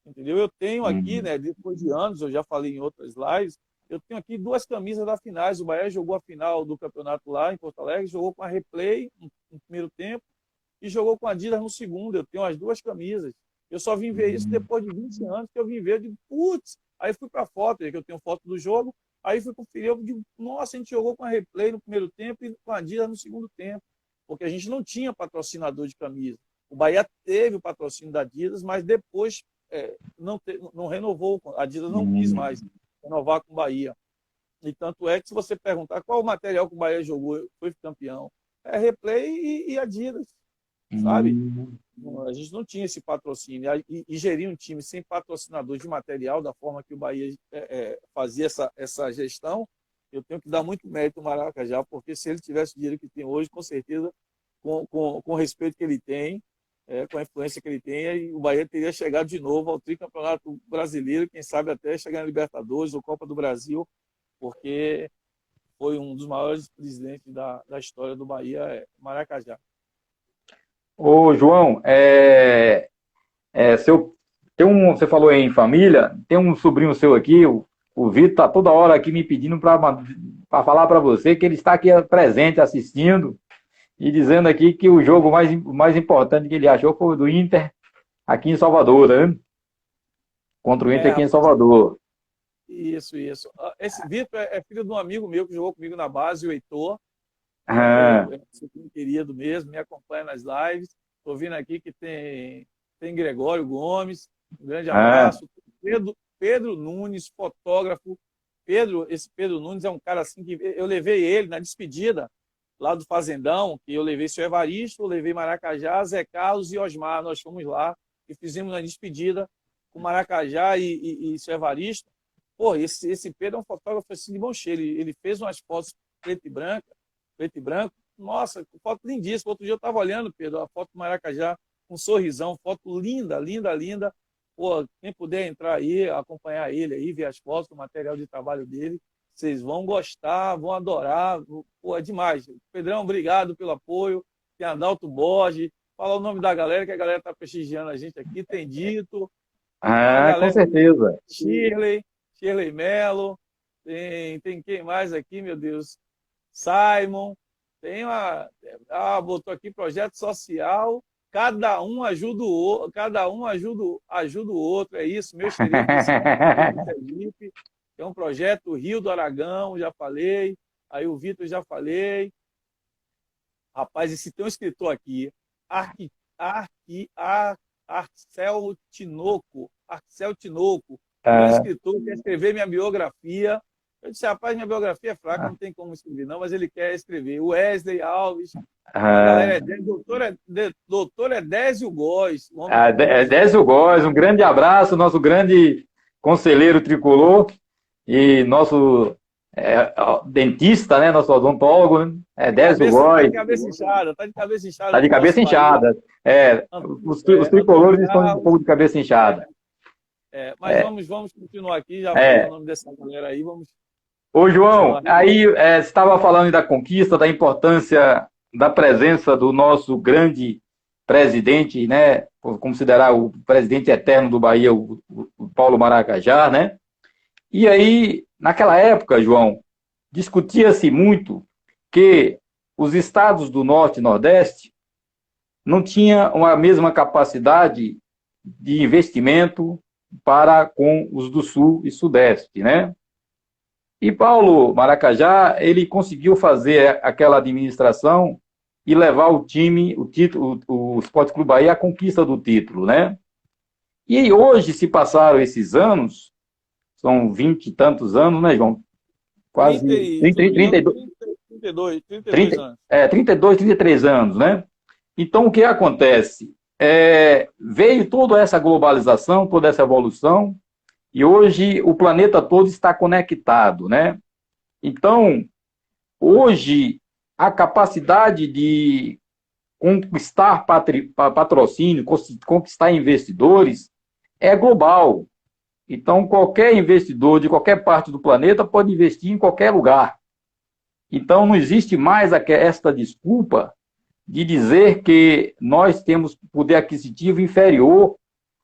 [SPEAKER 2] entendeu? Eu tenho aqui, né, depois de anos, eu já falei em outras lives, eu tenho aqui 2 camisas da finais. O Bahia jogou a final do campeonato lá em Porto Alegre, jogou com a Replay no primeiro tempo e jogou com a Adidas no segundo. Eu tenho as 2 camisas. Eu só vim ver isso depois de 20 anos, que eu vim ver, de putz, aí fui para a foto, que eu tenho foto do jogo, aí fui conferir, eu digo, nossa, a gente jogou com a Replay no primeiro tempo e com a Adidas no segundo tempo, porque a gente não tinha patrocinador de camisa. O Bahia teve o patrocínio da Adidas, mas depois não renovou, a Adidas não quis mais renovar com o Bahia. E tanto é que se você perguntar qual o material que o Bahia jogou, foi campeão, é Replay e Adidas, sabe? A gente não tinha esse patrocínio. E gerir um time sem patrocinador de material, da forma que o Bahia fazia essa gestão, eu tenho que dar muito mérito ao Maracajá, porque se ele tivesse o dinheiro que tem hoje, com certeza, com o respeito que ele tem, com a influência que ele tem, o Bahia teria chegado de novo ao tricampeonato brasileiro, quem sabe até chegar na Libertadores ou Copa do Brasil, porque foi um dos maiores presidentes da história do Bahia, Maracajá.
[SPEAKER 1] Ô, João, você falou em família, tem um sobrinho seu aqui, o Vitor, tá toda hora aqui me pedindo para falar para você que ele está aqui presente assistindo e dizendo aqui que o jogo mais importante que ele achou foi o do Inter aqui em Salvador, né? Contra o Inter aqui em Salvador.
[SPEAKER 2] Isso. Esse Vitor é filho de um amigo meu que jogou comigo na base, o Heitor. É um querido mesmo, me acompanha nas lives. Estou vendo aqui que tem Gregório Gomes, um grande abraço. Pedro Nunes, fotógrafo. Esse Pedro Nunes é um cara assim que eu levei ele na despedida lá do Fazendão, que eu levei seu Evaristo, eu levei Maracajá, Zé Carlos e Osmar. Nós fomos lá e fizemos a despedida com Maracajá e seu Evaristo. Pô, esse Pedro é um fotógrafo assim de bom cheiro. Ele fez umas fotos preto e branco. Nossa, foto lindíssima. Outro dia eu estava olhando, Pedro, a foto do Maracajá, um sorrisão, foto linda. Pô, quem puder entrar aí, acompanhar ele aí, ver as fotos, o material de trabalho dele, vocês vão gostar, vão adorar. Pô, é demais. Pedrão, obrigado pelo apoio. Tem Adalto Borges. Fala o nome da galera, que a galera está prestigiando a gente aqui. Tem Dito.
[SPEAKER 1] Com certeza.
[SPEAKER 2] Shirley Mello. Tem quem mais aqui, meu Deus? Simon. Botou aqui projeto social. Cada um ajuda o outro, ajuda o outro, é isso, meu xerife, é um projeto Rio do Aragão, já falei, aí o Vitor já falei. Rapaz, e se tem um escritor aqui, Arcel Tinoco. Arcel Tinoco, grande
[SPEAKER 1] Ah,
[SPEAKER 2] escritor, quer escrever minha biografia. Eu disse, rapaz, minha biografia é fraca, não tem como escrever, não, mas ele quer escrever. O Wesley Alves, uma galera,
[SPEAKER 1] ah,
[SPEAKER 2] doutor Edésio Góes, o homem famoso.
[SPEAKER 1] Décio Góes, um grande abraço, nosso grande conselheiro tricolor e nosso dentista, né, nosso odontólogo, né, Décio
[SPEAKER 2] Tá de
[SPEAKER 1] Góes,
[SPEAKER 2] cabeça inchada, tá de cabeça
[SPEAKER 1] está
[SPEAKER 2] inchada
[SPEAKER 1] de
[SPEAKER 2] com o nosso
[SPEAKER 1] cabeça
[SPEAKER 2] Bahia.
[SPEAKER 1] inchada. Os
[SPEAKER 2] Antônio
[SPEAKER 1] tricolores estão um
[SPEAKER 2] Carlos.
[SPEAKER 1] pouco de cabeça inchada.
[SPEAKER 2] Mas vamos continuar aqui, já falei o
[SPEAKER 1] É,
[SPEAKER 2] nome dessa galera aí, vamos
[SPEAKER 1] Ô, João,
[SPEAKER 2] continuar aqui.
[SPEAKER 1] aí você estava falando da conquista, da importância da presença do nosso grande presidente, né? Por considerar o presidente eterno do Bahia, o Paulo Maracajá, né? E aí, naquela época, João, discutia-se muito que os estados do Norte e Nordeste não tinham a mesma capacidade de investimento para com os do Sul e Sudeste, né? E Paulo Maracajá, ele conseguiu fazer aquela administração e levar o time, o título, o Sport Clube Bahia à conquista do título, né? E hoje se passaram esses anos, são 20 e tantos anos, né, João?
[SPEAKER 2] 30
[SPEAKER 1] Quase
[SPEAKER 2] e, se
[SPEAKER 1] 30,
[SPEAKER 2] eu não me engano,
[SPEAKER 1] 32,
[SPEAKER 2] 32
[SPEAKER 1] 30,
[SPEAKER 2] anos.
[SPEAKER 1] 32, 33 anos, né? Então, o que acontece? Veio toda essa globalização, toda essa evolução, e hoje o planeta todo está conectado, né? Então, hoje, a capacidade de conquistar patrocínio, conquistar investidores, é global. Então, qualquer investidor de qualquer parte do planeta pode investir em qualquer lugar. Então, não existe mais esta desculpa de dizer que nós temos poder aquisitivo inferior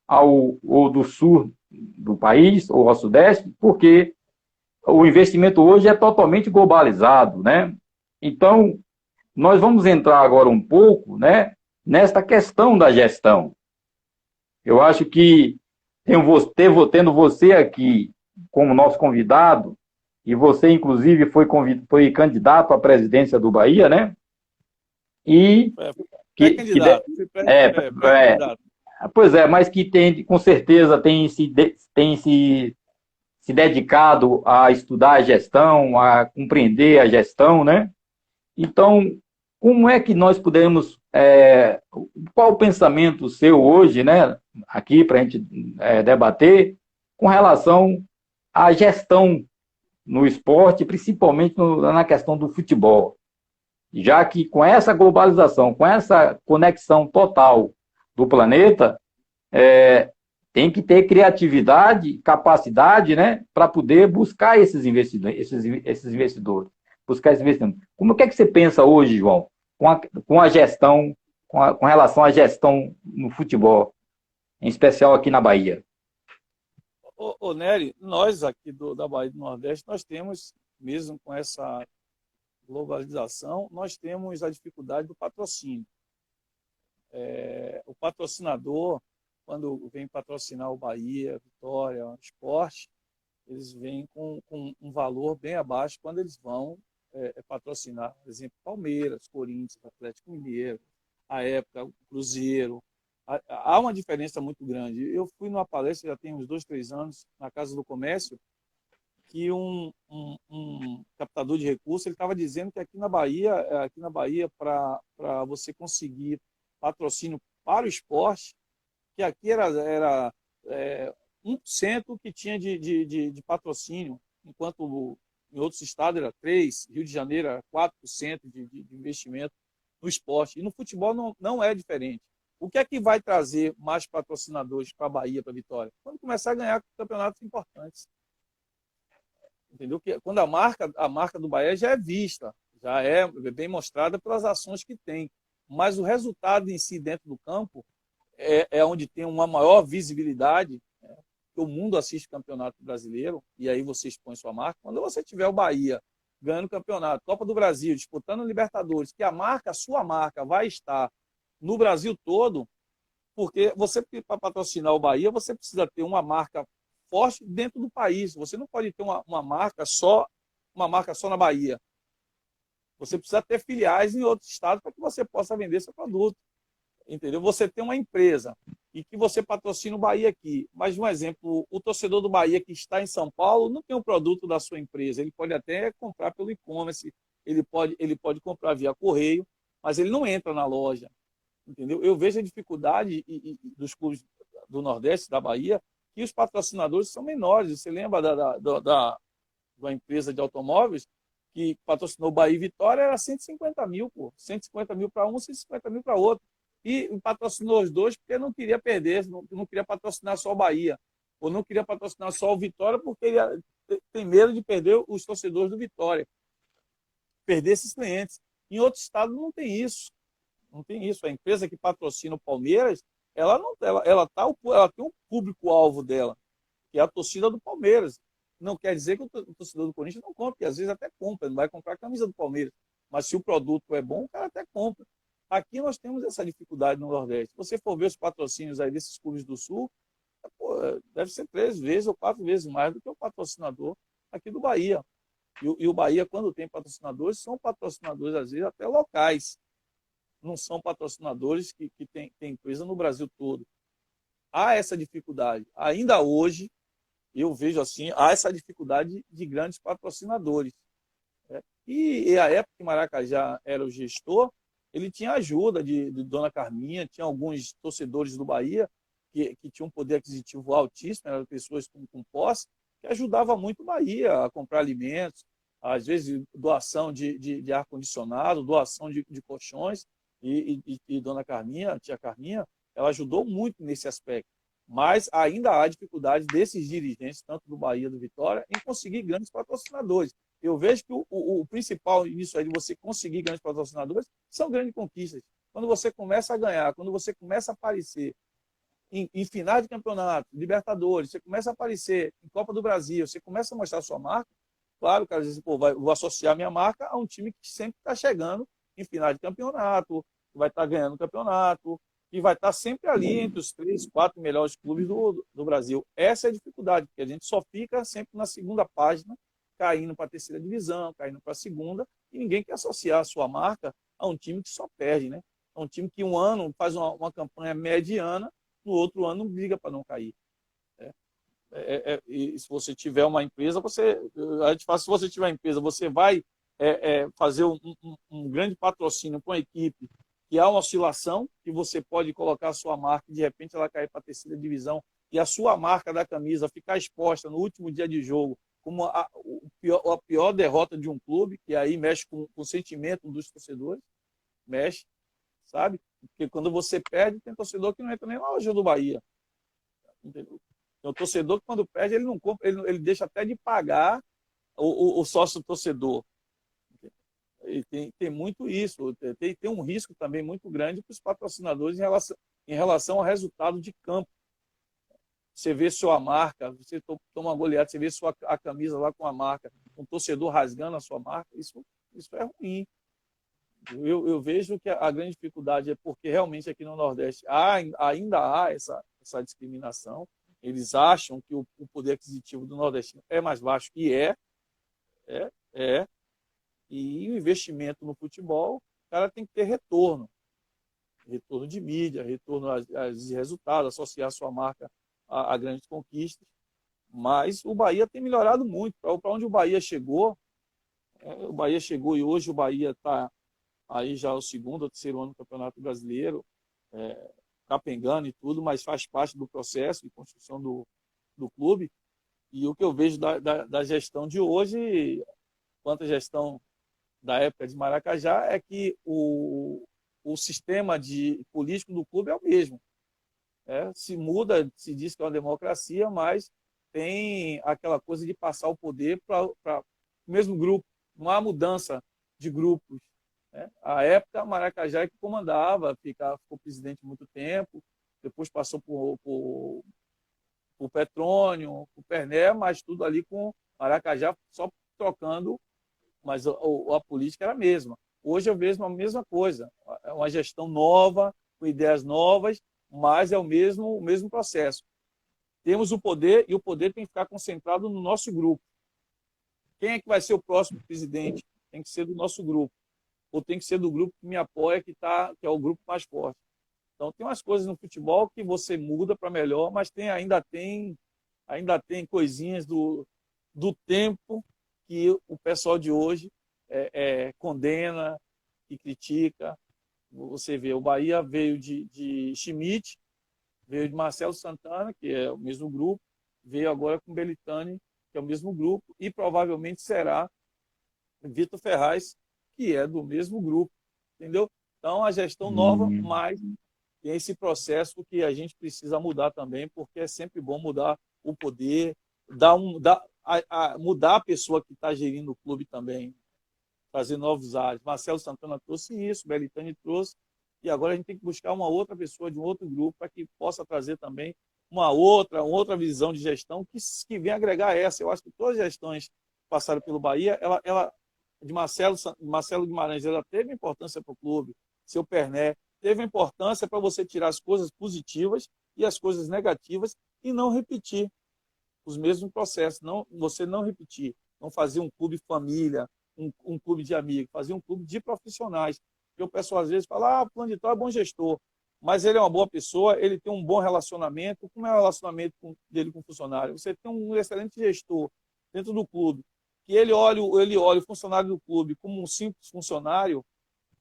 [SPEAKER 1] ao do sul do país ou ao sudeste, porque o investimento hoje é totalmente globalizado, né? Então, nós vamos entrar agora um pouco, né, nesta questão da gestão. Eu acho que tendo você aqui como nosso convidado, e você, inclusive, foi candidato à presidência do Bahia, né? E que
[SPEAKER 2] Pré-candidato, fui
[SPEAKER 1] é, é,
[SPEAKER 2] pré-candidato.
[SPEAKER 1] pois é, mas que tem, com certeza tem se dedicado a estudar a gestão, a compreender a gestão, né? Então, como é que nós podemos, qual o pensamento seu hoje, né, aqui para a gente debater, com relação à gestão no esporte, principalmente na questão do futebol? Já que com essa globalização, com essa conexão total do planeta, tem que ter criatividade, capacidade, né, para poder buscar esses investidores, buscar esses investidores. Como é que você pensa hoje, João, com a gestão, com relação à gestão no futebol, em especial aqui na Bahia?
[SPEAKER 2] Nery, nós aqui da Bahia do Nordeste, nós temos, mesmo com essa globalização, nós temos a dificuldade do patrocínio. O patrocinador, quando vem patrocinar o Bahia, Vitória, o Sport, eles vêm com um valor bem abaixo quando eles vão patrocinar, por exemplo, Palmeiras, Corinthians, Atlético Mineiro, à época, o Cruzeiro. Há uma diferença muito grande. Eu fui numa palestra, já tem uns 2, 3 anos, na Casa do Comércio, que um captador de recursos ele estava dizendo que aqui na Bahia, para você conseguir patrocínio para o esporte, que aqui era 1% que tinha de patrocínio, enquanto em outros estados era 3%, Rio de Janeiro era 4% de investimento no esporte. E no futebol não é diferente. O que é que vai trazer mais patrocinadores para a Bahia, para a Vitória? Quando começar a ganhar campeonatos importantes. Entendeu? Quando a marca do Bahia já é vista, já é bem mostrada pelas ações que tem. Mas o resultado em si dentro do campo é onde tem uma maior visibilidade, que o mundo assiste o Campeonato Brasileiro, e aí você expõe sua marca. Quando você tiver o Bahia ganhando o campeonato, Copa do Brasil, disputando a Libertadores, que a sua marca vai estar no Brasil todo, porque você, para patrocinar o Bahia, você precisa ter uma marca forte dentro do país. Você não pode ter uma marca só na Bahia. Você precisa ter filiais em outros estados para que você possa vender seu produto. Entendeu? Você tem uma empresa e que você patrocina o Bahia aqui. Mas, um exemplo, o torcedor do Bahia que está em São Paulo não tem um produto da sua empresa. Ele pode até comprar pelo e-commerce, ele pode comprar via correio, mas ele não entra na loja. Entendeu? Eu vejo a dificuldade dos clubes do Nordeste, da Bahia, que os patrocinadores são menores. Você lembra da empresa de automóveis que patrocinou Bahia e Vitória? Era 150 mil, pô. 150 mil para um, 150 mil para outro. E patrocinou os dois porque não queria perder, não queria patrocinar só o Bahia, ou não queria patrocinar só o Vitória porque ele tem medo de perder os torcedores do Vitória, perder esses clientes. Em outros estados não tem isso. Não tem isso. A empresa que patrocina o Palmeiras, ela tem um público-alvo dela, que é a torcida do Palmeiras. Não quer dizer que o torcedor do Corinthians não compre, às vezes até compra, não vai comprar a camisa do Palmeiras. Mas se o produto é bom, o cara até compra. Aqui nós temos essa dificuldade no Nordeste. Se você for ver os patrocínios aí desses clubes do Sul, pô, deve ser 3 vezes ou 4 vezes mais do que o patrocinador aqui do Bahia. E o Bahia, quando tem patrocinadores, são patrocinadores, às vezes, até locais. Não são patrocinadores que têm empresa no Brasil todo. Há essa dificuldade. Ainda hoje, eu vejo assim, há essa dificuldade de grandes patrocinadores. Né? E a época que Maracajá era o gestor, ele tinha ajuda de Dona Carminha, tinha alguns torcedores do Bahia que tinham um poder aquisitivo altíssimo, eram pessoas com posse, que ajudava muito o Bahia a comprar alimentos, às vezes doação de ar-condicionado, doação de colchões, e Dona Carminha, tia Carminha, ela ajudou muito nesse aspecto. Mas ainda há dificuldade desses dirigentes, tanto do Bahia do Vitória, em conseguir grandes patrocinadores. Eu vejo que o principal nisso aí de você conseguir grandes patrocinadores são grandes conquistas. Quando você começa a ganhar, quando você começa a aparecer em finais de campeonato, Libertadores, você começa a aparecer em Copa do Brasil, você começa a mostrar a sua marca, claro que às vezes vou associar minha marca a um time que sempre está chegando em final de campeonato, que vai estar ganhando o campeonato, e vai estar sempre ali entre os 3, 4 melhores clubes do Brasil. Essa é a dificuldade, porque a gente só fica sempre na segunda página, caindo para a terceira divisão, caindo para a segunda, e ninguém quer associar a sua marca a um time que só perde, né? É um time que um ano faz uma campanha mediana, no outro ano briga para não cair. E se você tiver uma empresa, a gente fala, se você tiver uma empresa, você vai fazer um grande patrocínio com a equipe, que há uma oscilação, que você pode colocar a sua marca e de repente ela cair para a terceira divisão e a sua marca da camisa ficar exposta no último dia de jogo como a pior derrota de um clube, que aí mexe com o sentimento dos torcedores, mexe, sabe? Porque quando você perde, tem torcedor que não entra nem na loja do Bahia. Entendeu? Tem o torcedor que quando perde, ele não compra, ele deixa até de pagar o sócio torcedor. E tem muito isso. Tem um risco também muito grande para os patrocinadores em relação ao resultado de campo. Você vê sua marca, você toma uma goleada, você vê a camisa lá com a marca, um torcedor rasgando a sua marca, isso é ruim. Eu vejo que a grande dificuldade é porque realmente aqui no Nordeste ainda há essa discriminação. Eles acham que o poder aquisitivo do nordestino é mais baixo, e é. E o investimento no futebol, o cara tem que ter retorno de mídia, retorno de resultados, associar sua marca a grandes conquistas. Mas o Bahia tem melhorado muito. Para onde o Bahia chegou e hoje o Bahia está aí já o 2º ou 3º ano do Campeonato Brasileiro, capengando e tudo, mas faz parte do processo de construção do clube. E o que eu vejo da gestão de hoje, quanto à gestão da época de Maracajá, é que o sistema político do clube é o mesmo. Se muda, se diz que é uma democracia, mas tem aquela coisa de passar o poder para o mesmo grupo. Não há mudança de grupos. A época, Maracajá é que comandava, ficou presidente muito tempo, depois passou por Petrônio, por Perné, mas tudo ali com Maracajá só trocando, mas a política era a mesma. Hoje eu vejo a mesma coisa, é uma gestão nova, com ideias novas, mas é o mesmo processo. Temos o poder e o poder tem que ficar concentrado no nosso grupo. Quem é que vai ser o próximo presidente? Tem que ser do nosso grupo. Ou tem que ser do grupo que me apoia, que é o grupo mais forte. Então, tem umas coisas no futebol que você muda para melhor, mas ainda tem coisinhas do tempo que o pessoal de hoje condena e critica. Você vê, o Bahia veio de Schmidt, veio de Marcelo Santana, que é o mesmo grupo, veio agora com Belitani, que é o mesmo grupo, e provavelmente será Vitor Ferraz, que é do mesmo grupo, entendeu? Então, a gestão nova, mas tem esse processo que a gente precisa mudar também, porque é sempre bom mudar o poder, mudar a pessoa que está gerindo o clube também, fazer novos ares. Marcelo Santana trouxe isso, Belitani trouxe, e agora a gente tem que buscar uma outra pessoa de um outro grupo para que possa trazer também uma outra visão de gestão que venha agregar essa. Eu acho que todas as gestões que passaram pelo Bahia, de Marcelo Guimarães, ela teve importância para o clube, seu Perné, teve importância para você tirar as coisas positivas e as coisas negativas e não repetir os mesmos processos, você não repetir, não fazer um clube família, um clube de amigos, fazer um clube de profissionais. Porque o pessoal às vezes fala, o plano de tal é bom gestor, mas ele é uma boa pessoa, ele tem um bom relacionamento. Como é o relacionamento dele com o funcionário? Você tem um excelente gestor dentro do clube, que ele olha o funcionário do clube como um simples funcionário,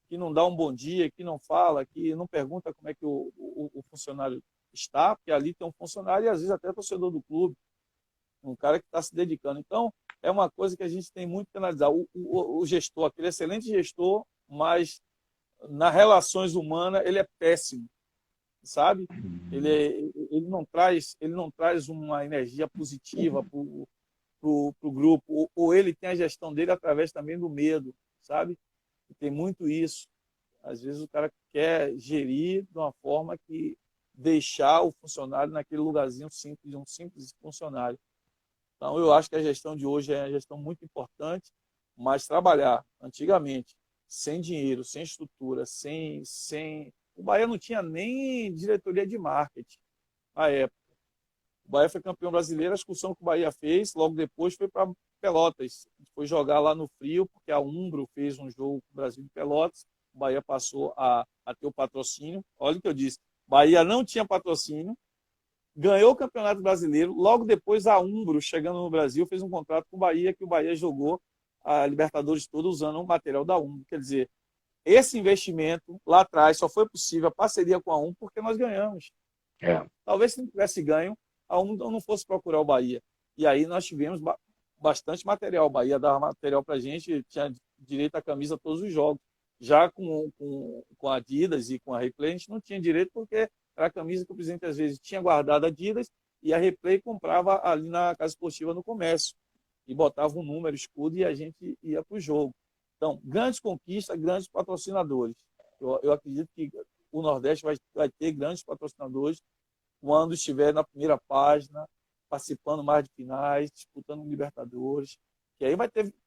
[SPEAKER 2] que não dá um bom dia, que não fala, que não pergunta como é que o funcionário está, porque ali tem um funcionário e às vezes até torcedor do clube, um cara que está se dedicando. Então, é uma coisa que a gente tem muito que analisar. O gestor, aquele excelente gestor, mas nas relações humanas ele é péssimo, sabe? Ele não traz uma energia positiva para o grupo, ou ele tem a gestão dele através também do medo, sabe? E tem muito isso. Às vezes o cara quer gerir de uma forma que deixar o funcionário naquele lugarzinho simples, de um simples funcionário. Então, eu acho que a gestão de hoje é uma gestão muito importante, mas trabalhar antigamente, sem dinheiro, sem estrutura, sem... O Bahia não tinha nem diretoria de marketing à época. O Bahia foi campeão brasileiro, a excursão que o Bahia fez, logo depois foi para Pelotas. Foi jogar lá no frio, porque a Umbro fez um jogo com o Brasil de Pelotas. O Bahia passou a ter o patrocínio. Olha o que eu disse. Bahia não tinha patrocínio, ganhou o Campeonato Brasileiro. Logo depois, a Umbro, chegando no Brasil, fez um contrato com o Bahia, que o Bahia jogou a Libertadores toda usando o material da Umbro. Quer dizer, esse investimento lá atrás só foi possível a parceria com a Umbro porque nós ganhamos. Talvez se não tivesse ganho, a Umbro não fosse procurar o Bahia. E aí nós tivemos bastante material. O Bahia dava material para a gente, tinha direito à camisa todos os jogos. Já com a Adidas e com a Replay, a gente não tinha direito porque era a camisa que o presidente às vezes tinha guardado a Adidas e a Replay comprava ali na Casa Esportiva no comércio. E botava um número, escudo, e a gente ia para o jogo. Então, grandes conquistas, grandes patrocinadores. Eu acredito que o Nordeste vai ter grandes patrocinadores quando estiver na primeira página, participando mais de finais, disputando Libertadores. Que aí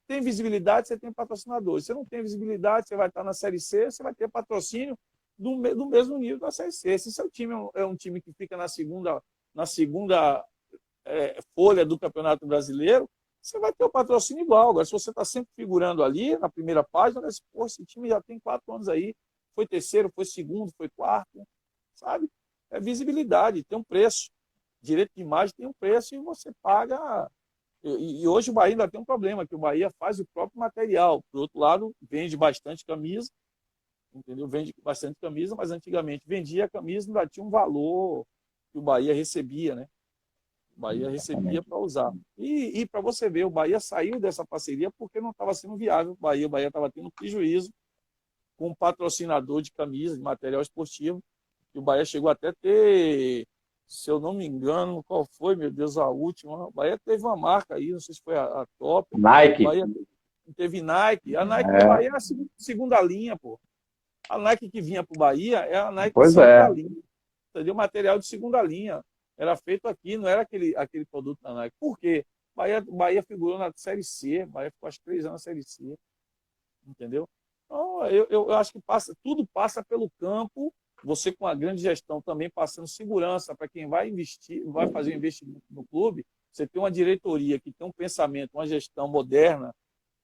[SPEAKER 2] tem visibilidade, você tem patrocinadores. Se você não tem visibilidade, você vai estar na Série C, você vai ter patrocínio do mesmo nível da Série C. Se seu time é um time que fica na segunda folha do Campeonato Brasileiro, você vai ter o patrocínio igual. Agora, se você está sempre figurando ali na primeira página, esse time já tem 4 anos aí, foi terceiro, foi segundo, foi quarto, sabe? É visibilidade, tem um preço. Direito de imagem tem um preço e você paga. E hoje o Bahia ainda tem um problema, que o Bahia faz o próprio material. Por outro lado, vende bastante camisa, entendeu? Vende bastante camisa, mas antigamente vendia a camisa e ainda tinha um valor que o Bahia recebia, né? O Bahia recebia para usar. E para você ver, o Bahia saiu dessa parceria porque não estava sendo viável. O Bahia estava tendo prejuízo com um patrocinador de camisa, de material esportivo. E o Bahia chegou até a ter, se eu não me engano, qual foi, meu Deus, a última? O Bahia teve uma marca aí, não sei se foi a Top.
[SPEAKER 1] Nike.
[SPEAKER 2] O Bahia teve Nike. A Nike do Bahia é a segunda linha, pô. A Nike que vinha para o Bahia é a Nike de segunda linha. Entendeu? Material de segunda linha. Era feito aqui, não era aquele produto da Nike. Por quê? O Bahia figurou na Série C, o Bahia ficou acho 3 anos na Série C. Entendeu? Então, eu acho que tudo passa pelo campo, você com a grande gestão também passando segurança para quem vai investir, vai fazer um investimento no clube, você tem uma diretoria que tem um pensamento, uma gestão moderna,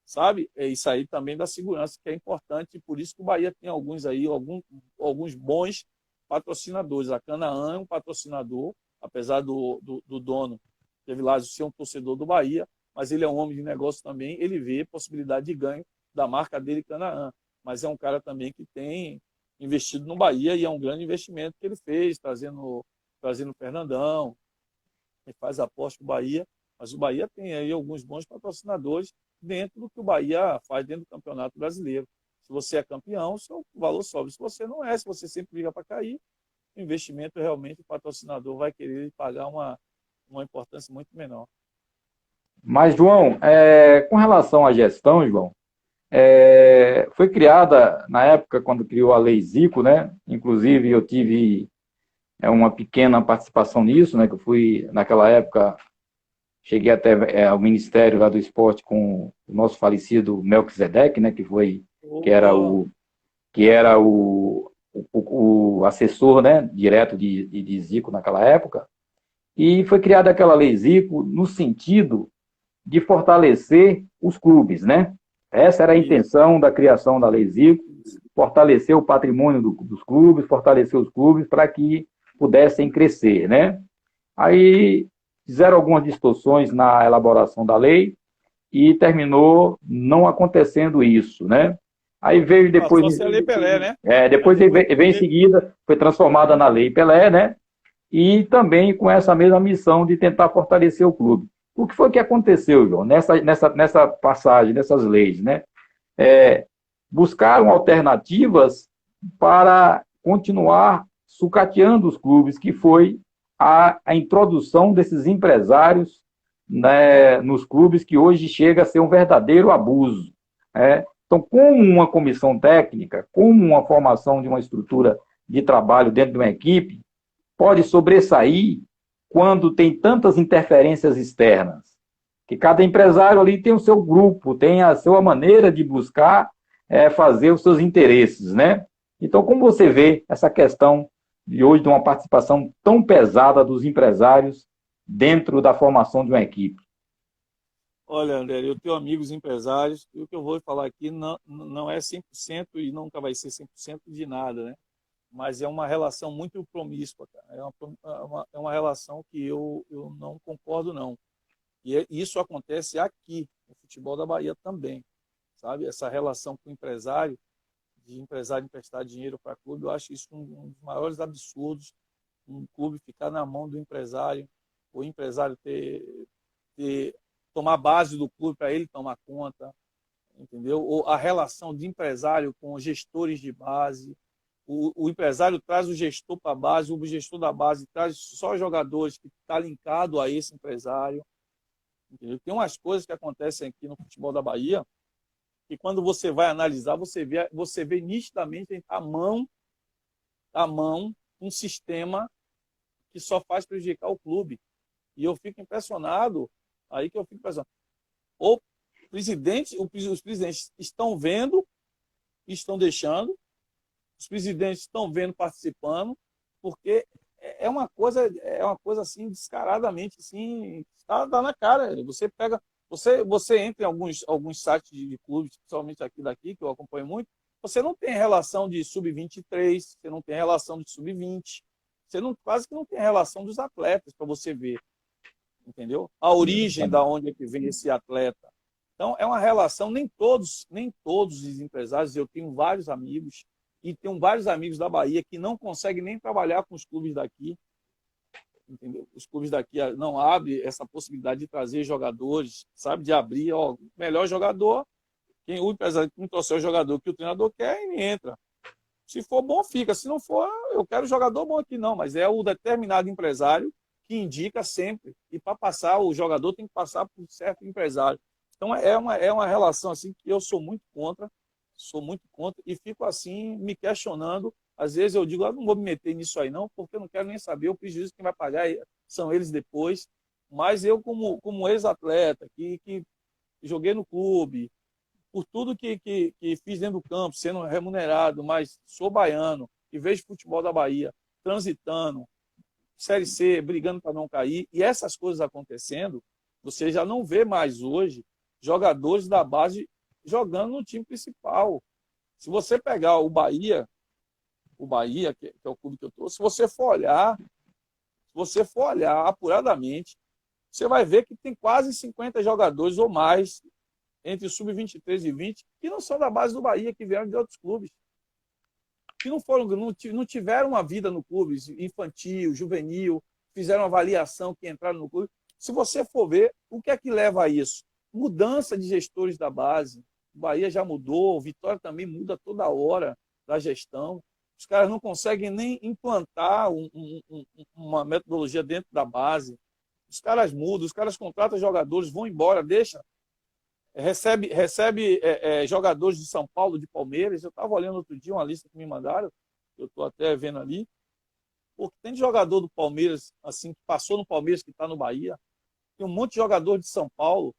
[SPEAKER 2] sabe? É isso aí também da segurança, que é importante, e por isso que o Bahia tem alguns bons patrocinadores. A Canaã é um patrocinador, apesar do dono, Evilásio, ser um torcedor do Bahia, mas ele é um homem de negócio também, ele vê possibilidade de ganho da marca dele, Canaã. Mas é um cara também que tem investido no Bahia e é um grande investimento que ele fez, trazendo o Fernandão, ele faz aposta com o Bahia, mas o Bahia tem aí alguns bons patrocinadores dentro do que o Bahia faz dentro do Campeonato Brasileiro. Se você é campeão, o seu valor sobe. Se você não é, se você sempre briga para cair, o investimento realmente o patrocinador vai querer pagar uma importância muito menor.
[SPEAKER 1] Mas, João, com relação à gestão, João, foi criada, na época, quando criou a Lei Zico, né? Inclusive, eu tive uma pequena participação nisso, né? Que eu fui, naquela época, cheguei até ao Ministério lá do Esporte com o nosso falecido Melquisedeque, né? Que era o assessor, né? Direto de Zico naquela época. E foi criada aquela Lei Zico no sentido de fortalecer os clubes, né? Essa era a intenção da criação da Lei Zico, fortalecer o patrimônio dos clubes, fortalecer os clubes para que pudessem crescer, né? Aí fizeram algumas distorções na elaboração da lei e terminou não acontecendo isso, né? Aí veio depois...
[SPEAKER 2] Passou a ser a Lei Pelé, né?
[SPEAKER 1] Depois veio em seguida, foi transformada na Lei Pelé, né? E também com essa mesma missão de tentar fortalecer o clube. O que foi que aconteceu, João, nessa passagem, nessas leis, né? Buscaram alternativas para continuar sucateando os clubes, que foi a introdução desses empresários, né, nos clubes, que hoje chega a ser um verdadeiro abuso, né? Então, como uma comissão técnica, como uma formação de uma estrutura de trabalho dentro de uma equipe, pode sobressair quando tem tantas interferências externas? Que cada empresário ali tem o seu grupo, tem a sua maneira de buscar fazer os seus interesses, né? Então, como você vê essa questão de hoje de uma participação tão pesada dos empresários dentro da formação de uma equipe?
[SPEAKER 2] Olha, André, eu tenho amigos empresários e o que eu vou falar aqui não é 100% e nunca vai ser 100% de nada, né? Mas é uma relação muito promíscua, cara. É uma relação que eu não concordo, não. E isso acontece aqui, no futebol da Bahia também, sabe? Essa relação com o empresário, de empresário emprestar dinheiro para clube, eu acho isso um dos maiores absurdos, um clube ficar na mão do empresário, o empresário tomar base do clube para ele tomar conta, entendeu? Ou a relação de empresário com gestores de base, o empresário traz o gestor para a base, o gestor da base traz só jogadores que estão linkados a esse empresário. Entendeu? Tem umas coisas que acontecem aqui no futebol da Bahia que quando você vai analisar, você vê nitidamente a mão um sistema que só faz prejudicar o clube. E eu fico impressionado, os presidentes estão vendo, estão deixando, os presidentes estão vendo, participando, porque é uma coisa assim, descaradamente, assim, está na cara. Você entra em alguns sites de clubes, principalmente daqui, que eu acompanho muito, você não tem relação de sub-23, você não tem relação de sub-20, quase que não tem relação dos atletas para você ver, entendeu? A origem da onde é que vem esse atleta. Então, é uma relação, nem todos os empresários, eu tenho vários amigos, e tenho vários amigos da Bahia que não conseguem nem trabalhar com os clubes daqui, entendeu? Os clubes daqui não abrem essa possibilidade de trazer jogadores, sabe? De abrir, melhor jogador, o empresário que não trouxer o jogador que o treinador quer, ele entra. Se for bom, fica. Se não for, eu quero jogador bom aqui, não. Mas é o determinado empresário que indica sempre. E para passar, o jogador tem que passar por certo empresário. Então, é uma relação assim que eu sou muito contra e fico assim me questionando. Às vezes eu digo, não vou me meter nisso aí não, porque eu não quero nem saber o prejuízo que vai pagar são eles depois. Mas eu, como ex-atleta, que joguei no clube, por tudo que fiz dentro do campo, sendo remunerado, mas sou baiano e vejo futebol da Bahia transitando, Série C, brigando para não cair, e essas coisas acontecendo, você já não vê mais hoje jogadores da base jogando no time principal. Se você pegar o Bahia o Bahia, que é o clube que eu estou, se você for olhar apuradamente, você vai ver que tem quase 50 jogadores ou mais entre o sub-23 e 20 que não são da base do Bahia, que vieram de outros clubes, que não tiveram uma vida no clube, infantil, juvenil, fizeram uma avaliação, que entraram no clube. Se você for ver, o que é que leva a isso? Mudança de gestores da base. O Bahia já mudou, o Vitória também muda toda hora da gestão. Os caras não conseguem nem implantar uma metodologia dentro da base. Os caras mudam, os caras contratam jogadores, vão embora, deixa. Recebe jogadores de São Paulo, de Palmeiras. Eu estava olhando outro dia uma lista que me mandaram, eu estou até vendo ali. Porque tem jogador do Palmeiras, assim, que passou no Palmeiras, que está no Bahia. Tem um monte de jogador de São Paulo.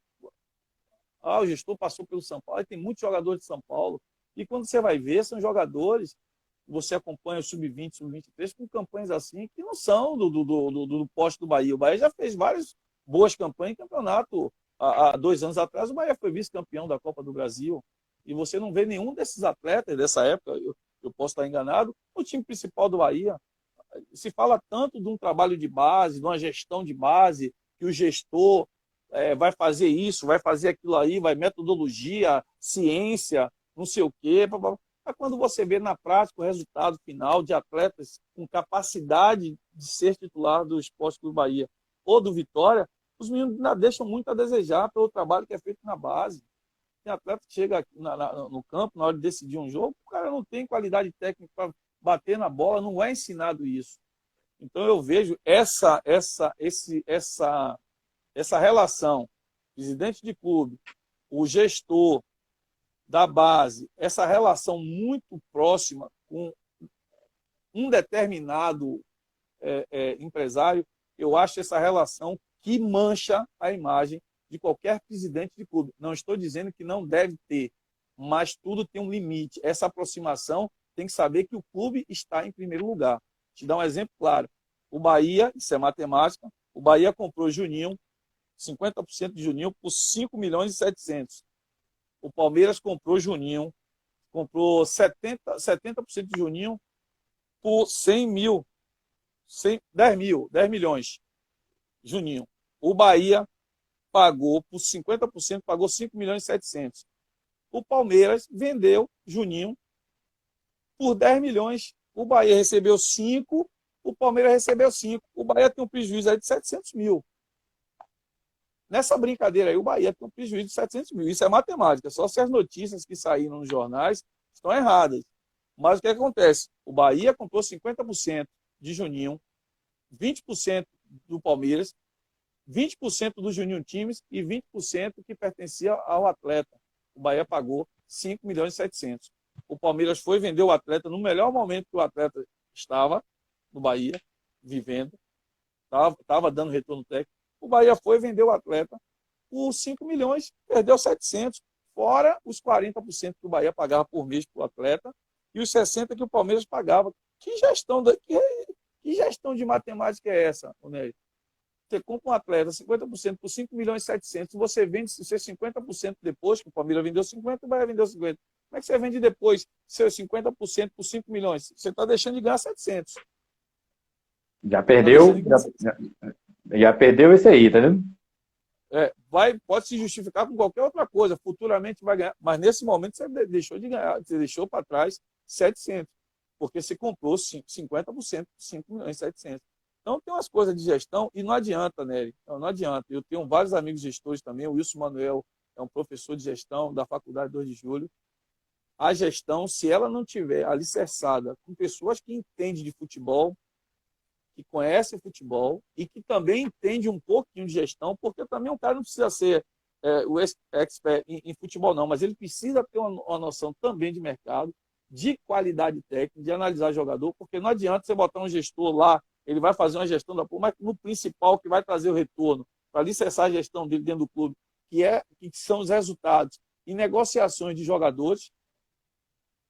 [SPEAKER 2] O gestor passou pelo São Paulo, e tem muitos jogadores de São Paulo. E quando você vai ver, são jogadores, você acompanha o Sub-20, Sub-23, com campanhas assim, que não são do poste do Bahia. O Bahia já fez várias boas campanhas em campeonato. Há 2 anos atrás, o Bahia foi vice-campeão da Copa do Brasil. E você não vê nenhum desses atletas dessa época, eu posso estar enganado, no time principal do Bahia. Se fala tanto de um trabalho de base, de uma gestão de base, que o gestor vai fazer isso, vai fazer aquilo aí, vai metodologia, ciência, não sei o quê. Mas quando você vê na prática o resultado final de atletas com capacidade de ser titular do Esporte Clube Bahia ou do Vitória, os meninos ainda deixam muito a desejar pelo trabalho que é feito na base. Tem atleta que chega no campo, na hora de decidir um jogo, o cara não tem qualidade técnica para bater na bola, não é ensinado isso. Então eu vejo essa relação, presidente de clube, o gestor da base, essa relação muito próxima com um determinado empresário, eu acho essa relação que mancha a imagem de qualquer presidente de clube. Não estou dizendo que não deve ter, mas tudo tem um limite. Essa aproximação tem que saber que o clube está em primeiro lugar. Vou te dar um exemplo claro. O Bahia, isso é matemática, o Bahia comprou Juninho, 50% de Juninho, por 5 milhões e 700. O Palmeiras comprou Juninho, comprou 70% de Juninho por 10 milhões. Juninho. O Bahia pagou por 50%, pagou 5 milhões e 700. O Palmeiras vendeu Juninho por 10 milhões. O Bahia recebeu 5, o Palmeiras recebeu 5. O Bahia tem um prejuízo aí de 700 mil. Nessa brincadeira aí, o Bahia tem um prejuízo de 700 mil. Isso é matemática. Só se as notícias que saíram nos jornais estão erradas. Mas o que acontece? O Bahia comprou 50% de Juninho, 20% do Palmeiras, 20% do Juninho Times e 20% que pertencia ao atleta. O Bahia pagou 5 milhões e 700. O Palmeiras foi vender o atleta no melhor momento que o atleta estava no Bahia, vivendo, estava dando retorno técnico. O Bahia foi vender o atleta por 5 milhões, perdeu 700, fora os 40% que o Bahia pagava por mês para o atleta e os 60% que o Palmeiras pagava. Que gestão de matemática é essa, Nélio? Você compra um atleta 50% por 5 milhões e 700, você vende seus 50% depois, que o Palmeiras vendeu 50, o Bahia vendeu 50. Como é que você vende depois seus 50% por 5 milhões? Você está deixando de ganhar 700.
[SPEAKER 1] Já perdeu, já perdeu esse aí, tá vendo?
[SPEAKER 2] Pode se justificar com qualquer outra coisa, futuramente vai ganhar, mas nesse momento você deixou de ganhar, você deixou para trás 700, porque você comprou 50% por 5 milhões e 700. Então, tem umas coisas de gestão e não adianta, Nery. Não adianta. Eu tenho vários amigos gestores também. O Wilson Manuel é um professor de gestão da Faculdade 2 de Julho. A gestão, se ela não tiver alicerçada com pessoas que entendem de futebol, que conhecem futebol e que também entendem um pouquinho de gestão, porque também um cara não precisa ser o expert em futebol, não, mas ele precisa ter uma noção também de mercado, de qualidade técnica, de analisar jogador, porque não adianta você botar um gestor lá, ele vai fazer uma gestão da mas no principal que vai trazer o retorno, para alicerçar a gestão dele dentro do clube, que são os resultados e negociações de jogadores,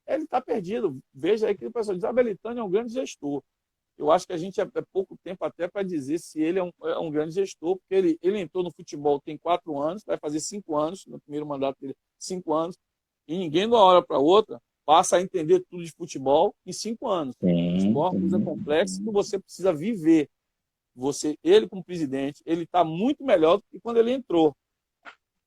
[SPEAKER 2] ele está perdido. Veja aí que o pessoal diz, Belitani é um grande gestor. Eu acho que a gente é pouco tempo até para dizer se ele é um grande gestor, porque ele entrou no futebol tem 4 anos, vai fazer 5 anos, no primeiro mandato dele, 5 anos, e ninguém de uma hora para outra passa a entender tudo de futebol em 5 anos. O
[SPEAKER 1] Sim,
[SPEAKER 2] futebol é uma coisa
[SPEAKER 1] sim.
[SPEAKER 2] complexa que você precisa viver. Ele como presidente, ele está muito melhor do que quando ele entrou.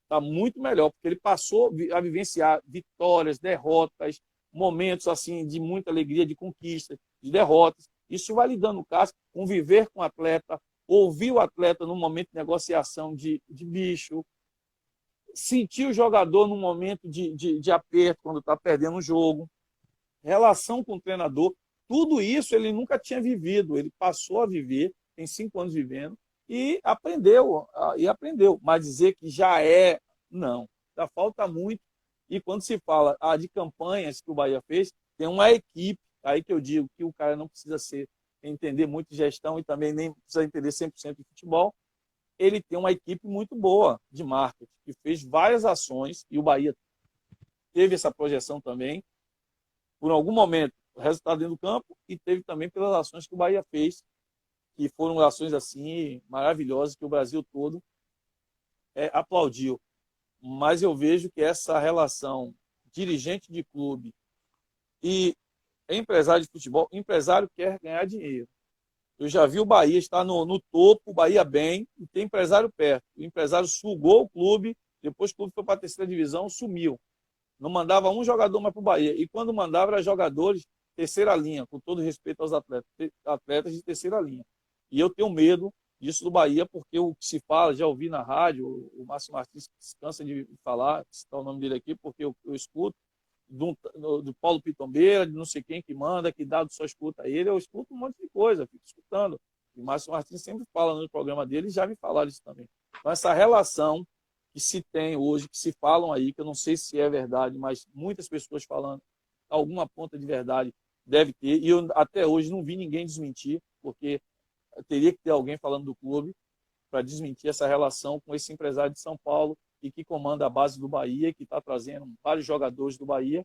[SPEAKER 2] Está muito melhor, porque ele passou a vivenciar vitórias, derrotas, momentos assim de muita alegria, de conquistas, de derrotas. Isso vai lhe dando casca, conviver com o atleta, ouvir o atleta no momento de negociação de bicho, sentir o jogador no momento de aperto, quando está perdendo o jogo, relação com o treinador, tudo isso ele nunca tinha vivido, ele passou a viver, tem 5 anos vivendo, e aprendeu. Mas dizer que já não, já falta muito. E quando se fala de campanhas que o Bahia fez, tem uma equipe, aí que eu digo que o cara não precisa entender muito de gestão e também nem precisa entender 100% de futebol, ele tem uma equipe muito boa de marketing, que fez várias ações, e o Bahia teve essa projeção também, por algum momento, o resultado dentro do campo, e teve também pelas ações que o Bahia fez, que foram ações assim maravilhosas, que o Brasil todo aplaudiu. Mas eu vejo que essa relação dirigente de clube e empresário de futebol, empresário quer ganhar dinheiro. Eu já vi o Bahia estar no topo, o Bahia bem, e tem empresário perto. O empresário sugou o clube, depois o clube foi para a terceira divisão, sumiu. Não mandava um jogador mais para o Bahia. E quando mandava, era jogadores terceira linha, com todo respeito aos atletas de terceira linha. E eu tenho medo disso do Bahia, porque o que se fala, já ouvi na rádio, o Márcio Martins se cansa de falar, citar o nome dele aqui, porque eu escuto, do Paulo Pitombeira, de não sei quem que manda, que dado só escuta ele, eu escuto um monte de coisa, fico escutando. E o Márcio Martins sempre fala no programa dele, e já me falaram isso também. Então, essa relação que se tem hoje, que se falam aí, que eu não sei se é verdade, mas muitas pessoas falando, alguma ponta de verdade deve ter, e eu até hoje não vi ninguém desmentir, porque teria que ter alguém falando do clube para desmentir essa relação com esse empresário de São Paulo e que comanda a base do Bahia, que está trazendo vários jogadores do Bahia.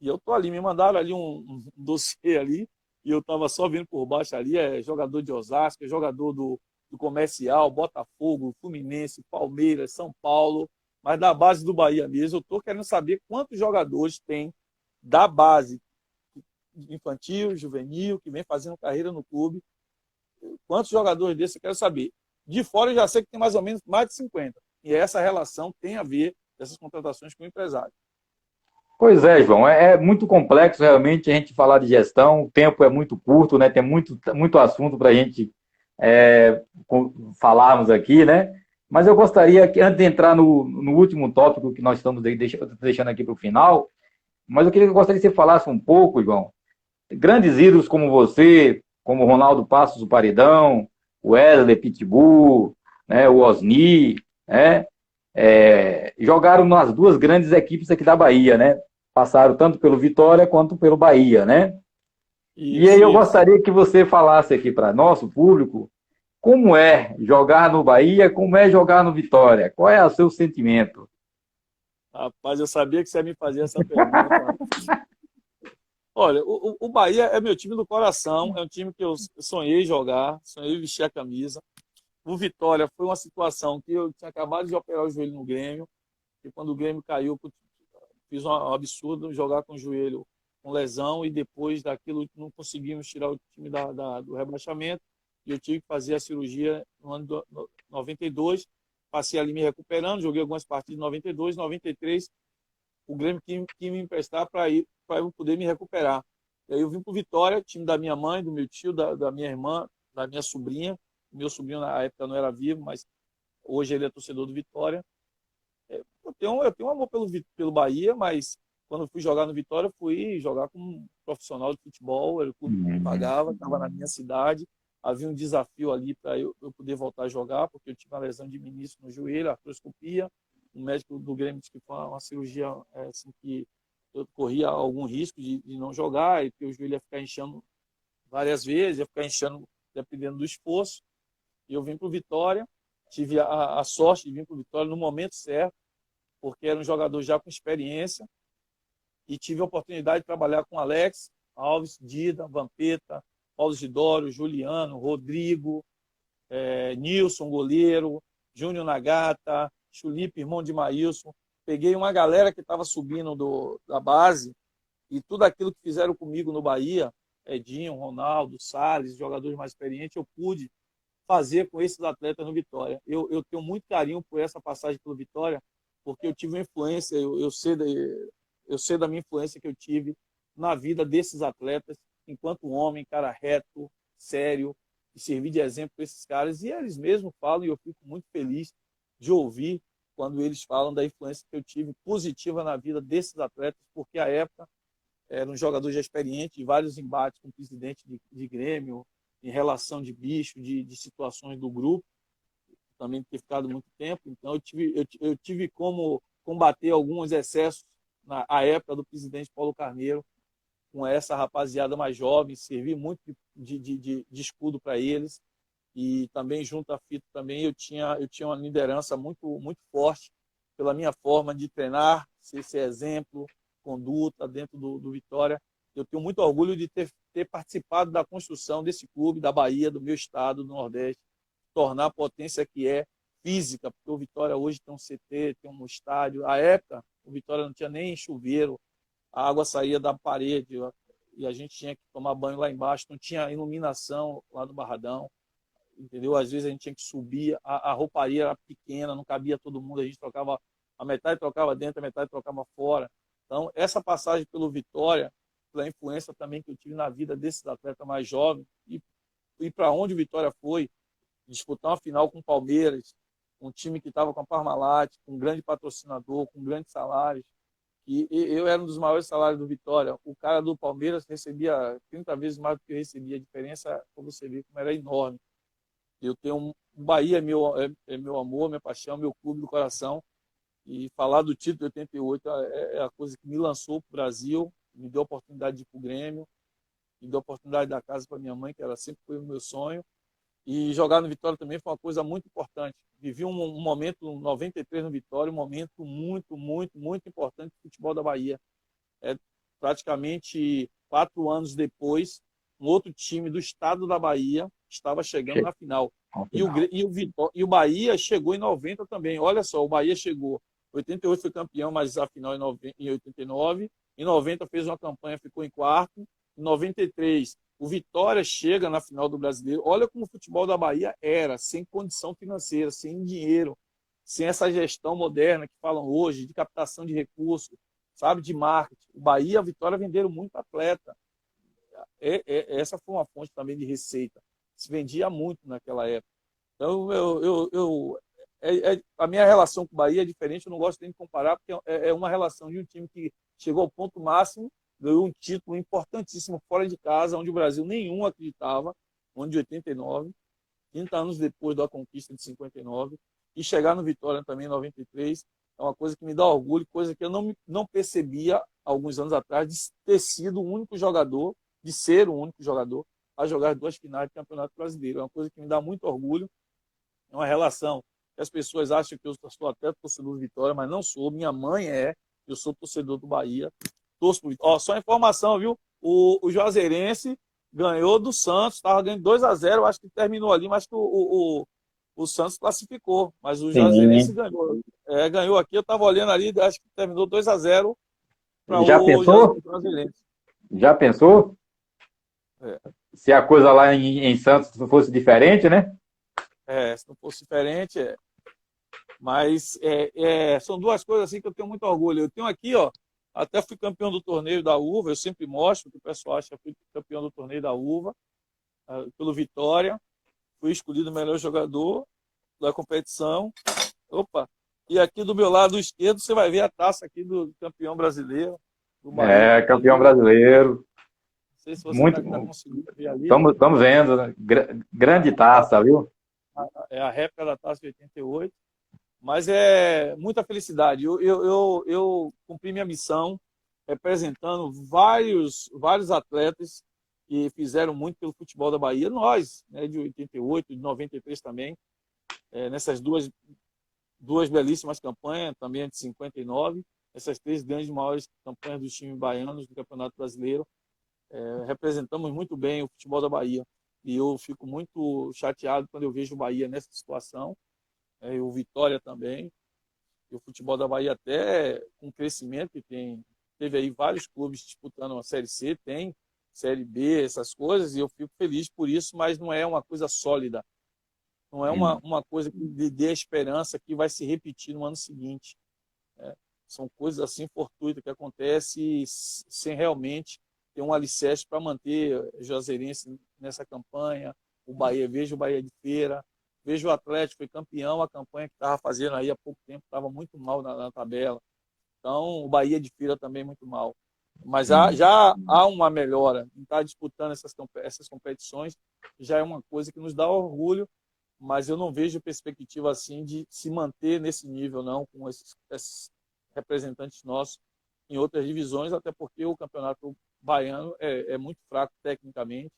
[SPEAKER 2] E eu estou ali, me mandaram ali um dossiê ali, e eu estava só vendo por baixo ali, jogador de Osasco, jogador do Comercial, Botafogo, Fluminense, Palmeiras, São Paulo, mas da base do Bahia mesmo. Eu estou querendo saber quantos jogadores tem da base infantil, juvenil, que vem fazendo carreira no clube. Quantos jogadores desses eu quero saber? De fora eu já sei que tem mais ou menos mais de 50. E essa relação tem a ver, essas contratações, com o empresário.
[SPEAKER 1] Pois é, João, é muito complexo realmente a gente falar de gestão, o tempo é muito curto, né? Tem muito assunto para a gente falarmos aqui, né? Mas eu gostaria que, antes de entrar no último tópico que nós estamos deixando aqui para o final, mas eu gostaria que você falasse um pouco, João, grandes ídolos como você, como Ronaldo Passos, o Paredão, o Wesley Pitbull, né, o Osni, né, jogaram nas duas grandes equipes aqui da Bahia, né? Passaram tanto pelo Vitória quanto pelo Bahia, né? E aí
[SPEAKER 2] Isso,
[SPEAKER 1] eu
[SPEAKER 2] isso.
[SPEAKER 1] gostaria que você falasse aqui para nosso público como é jogar no Bahia, como é jogar no Vitória, qual é o seu sentimento?
[SPEAKER 2] Rapaz, eu sabia que você ia me fazer essa pergunta. Olha, o Bahia é meu time do coração, é um time que eu sonhei jogar, sonhei vestir a camisa. O Vitória foi uma situação que eu tinha acabado de operar o joelho no Grêmio, e quando o Grêmio caiu, fiz um absurdo, jogar com o joelho com lesão, e depois daquilo não conseguimos tirar o time do rebaixamento, e eu tive que fazer a cirurgia no ano de 92, passei ali me recuperando, joguei algumas partidas em 92, 93, o Grêmio que me emprestar para eu poder me recuperar. E aí eu vim para o Vitória, time da minha mãe, do meu tio, da minha irmã, da minha sobrinha. Meu sobrinho na época não era vivo, mas hoje ele é torcedor do Vitória. Eu tenho um amor pelo Bahia, mas quando eu fui jogar no Vitória, fui jogar como um profissional de futebol, era o clube que me pagava, estava na minha cidade. Havia um desafio ali para eu poder voltar a jogar, porque eu tive uma lesão de menisco no joelho, artroscopia. O médico do Grêmio disse que foi uma cirurgia assim, que eu corria algum risco de não jogar, e que o joelho ia ficar inchando várias vezes, ia ficar inchando dependendo do esforço. E eu vim para o Vitória, tive a sorte de vir para o Vitória no momento certo, porque era um jogador já com experiência, e tive a oportunidade de trabalhar com Alex, Alves, Dida, Vampeta, Paulo Gidório, Juliano, Rodrigo, Nilson, goleiro, Júnior Nagata, Chulipe, irmão de Maílson. Peguei uma galera que estava subindo da base E tudo aquilo que fizeram comigo no Bahia, Edinho, Ronaldo, Salles, jogadores mais experientes, eu pude fazer com esses atletas no Vitória. Eu tenho muito carinho por essa passagem pelo Vitória, porque eu tive uma influência, eu sei da minha influência que eu tive na vida desses atletas, enquanto homem, cara reto, sério, e servir de exemplo para esses caras. E eles mesmos falam, e eu fico muito feliz de ouvir quando eles falam da influência que eu tive positiva na vida desses atletas, porque a época era um jogador já experiente, de vários embates com o presidente de Grêmio, em relação de bicho, de situações do grupo, também ter ficado muito tempo. Então, eu tive como combater alguns excessos na a época do presidente Paulo Carneiro, com essa rapaziada mais jovem, servir muito de escudo para eles. E também, junto à Fito, também eu tinha uma liderança muito forte pela minha forma de treinar, ser exemplo, conduta dentro do Vitória. Eu tenho muito orgulho de ter participado da construção desse clube, da Bahia, do meu estado, do Nordeste, tornar a potência que é física, porque o Vitória hoje tem um CT, tem um estádio. À época, o Vitória não tinha nem chuveiro, a água saía da parede e a gente tinha que tomar banho lá embaixo, não tinha iluminação lá no Barradão, entendeu? Às vezes a gente tinha que subir, a rouparia era pequena, não cabia todo mundo, a gente trocava, a metade trocava dentro, a metade trocava fora. Então, essa passagem pelo Vitória, pela influência também que eu tive na vida desses atletas mais jovens, e para onde o Vitória foi, disputar uma final com o Palmeiras, um time que estava com a Parmalat, com um grande patrocinador, com grandes salários, e eu era um dos maiores salários do Vitória. O cara do Palmeiras recebia 30 vezes mais do que eu recebia. A diferença, como você vê, como era enorme. Eu tenho o Bahia é meu amor, minha paixão, meu clube do coração. E falar do título de 88 é a coisa que me lançou para o Brasil, me deu a oportunidade de ir para o Grêmio, me deu a oportunidade da casa para minha mãe, que ela sempre foi o meu sonho. E jogar no Vitória também foi uma coisa muito importante. Vivi um momento, 93 no Vitória, um momento muito importante do futebol da Bahia. Praticamente 4 anos depois, um outro time do estado da Bahia estava chegando na final. E o Bahia chegou em 90 também. Olha só, o Bahia chegou. 88 foi campeão, mas a final em 89. Em 90 fez uma campanha, ficou em quarto. Em 93, o Vitória chega na final do Brasileiro. Olha como o futebol da Bahia era, sem condição financeira, sem dinheiro, sem essa gestão moderna que falam hoje, de captação de recursos, sabe, de marketing. O Bahia e a Vitória venderam muito atleta. Essa foi uma fonte também de receita. Se vendia muito naquela época. Então, a minha relação com o Bahia é diferente, eu não gosto nem de comparar, porque é uma relação de um time que chegou ao ponto máximo, ganhou um título importantíssimo fora de casa, onde o Brasil nenhum acreditava, no ano de 89, 30 anos depois da conquista de 59, e chegar no Vitória também em 93, é uma coisa que me dá orgulho, coisa que eu não percebia alguns anos atrás, de ter sido o único jogador, de ser o único jogador a jogar 2 finais de Campeonato Brasileiro. É uma coisa que me dá muito orgulho, é uma relação que as pessoas acham que eu sou até torcedor do Vitória, mas não sou. Minha mãe eu sou torcedor do Bahia, torço pro Vitória. Só informação, viu? O Juazeirense ganhou do Santos, estava ganhando 2-0, acho que terminou ali, mas que o Santos classificou, mas o Juazeirense
[SPEAKER 1] Sim.
[SPEAKER 2] ganhou. Ganhou aqui, eu estava olhando ali, acho que terminou 2-0 para
[SPEAKER 1] Já
[SPEAKER 2] o
[SPEAKER 1] pensou?
[SPEAKER 2] Juazeirense.
[SPEAKER 1] Já pensou?
[SPEAKER 2] É.
[SPEAKER 1] Se a coisa lá em Santos fosse diferente, né?
[SPEAKER 2] Se não fosse diferente, Mas são duas coisas assim que eu tenho muito orgulho. Eu tenho aqui, ó, até fui campeão do torneio da Uva, eu sempre mostro que o pessoal acha que eu fui campeão do torneio da Uva, pelo Vitória. Fui escolhido o melhor jogador da competição. Opa! E aqui do meu lado esquerdo você vai ver a taça aqui do campeão brasileiro, do Bahia
[SPEAKER 1] É, campeão
[SPEAKER 2] 88.
[SPEAKER 1] brasileiro.
[SPEAKER 2] Não sei se você
[SPEAKER 1] Muito.
[SPEAKER 2] está conseguindo ver ali.
[SPEAKER 1] Estamos vendo, né? Grande taça, viu?
[SPEAKER 2] É a réplica da taça de 88. Mas é muita felicidade. Eu cumpri minha missão representando vários atletas que fizeram muito pelo futebol da Bahia. Nós, né, de 88, de 93 também, nessas duas belíssimas campanhas, também a de 59, essas 3 grandes maiores campanhas dos times baianos do Campeonato Brasileiro, representamos muito bem o futebol da Bahia. E eu fico muito chateado quando eu vejo o Bahia nessa situação, e o Vitória também, e o futebol da Bahia até com o crescimento que tem teve aí vários clubes disputando a Série C, tem Série B, essas coisas, e eu fico feliz por isso, mas não é uma coisa sólida. Não é uma coisa que dê a esperança que vai se repetir no ano seguinte. Né? São coisas assim fortuitas que acontecem sem realmente ter um alicerce para manter o Juazeirense nessa campanha. O Bahia, vejo o Bahia de Feira, vejo o Atlético, foi campeão, a campanha que estava fazendo aí há pouco tempo estava muito mal na tabela. Então, o Bahia de Feira também muito mal. Mas já há uma melhora. Estar disputando essas competições já é uma coisa que nos dá orgulho, mas eu não vejo perspectiva assim de se manter nesse nível, não, com esses representantes nossos em outras divisões, até porque o campeonato baiano é muito fraco tecnicamente,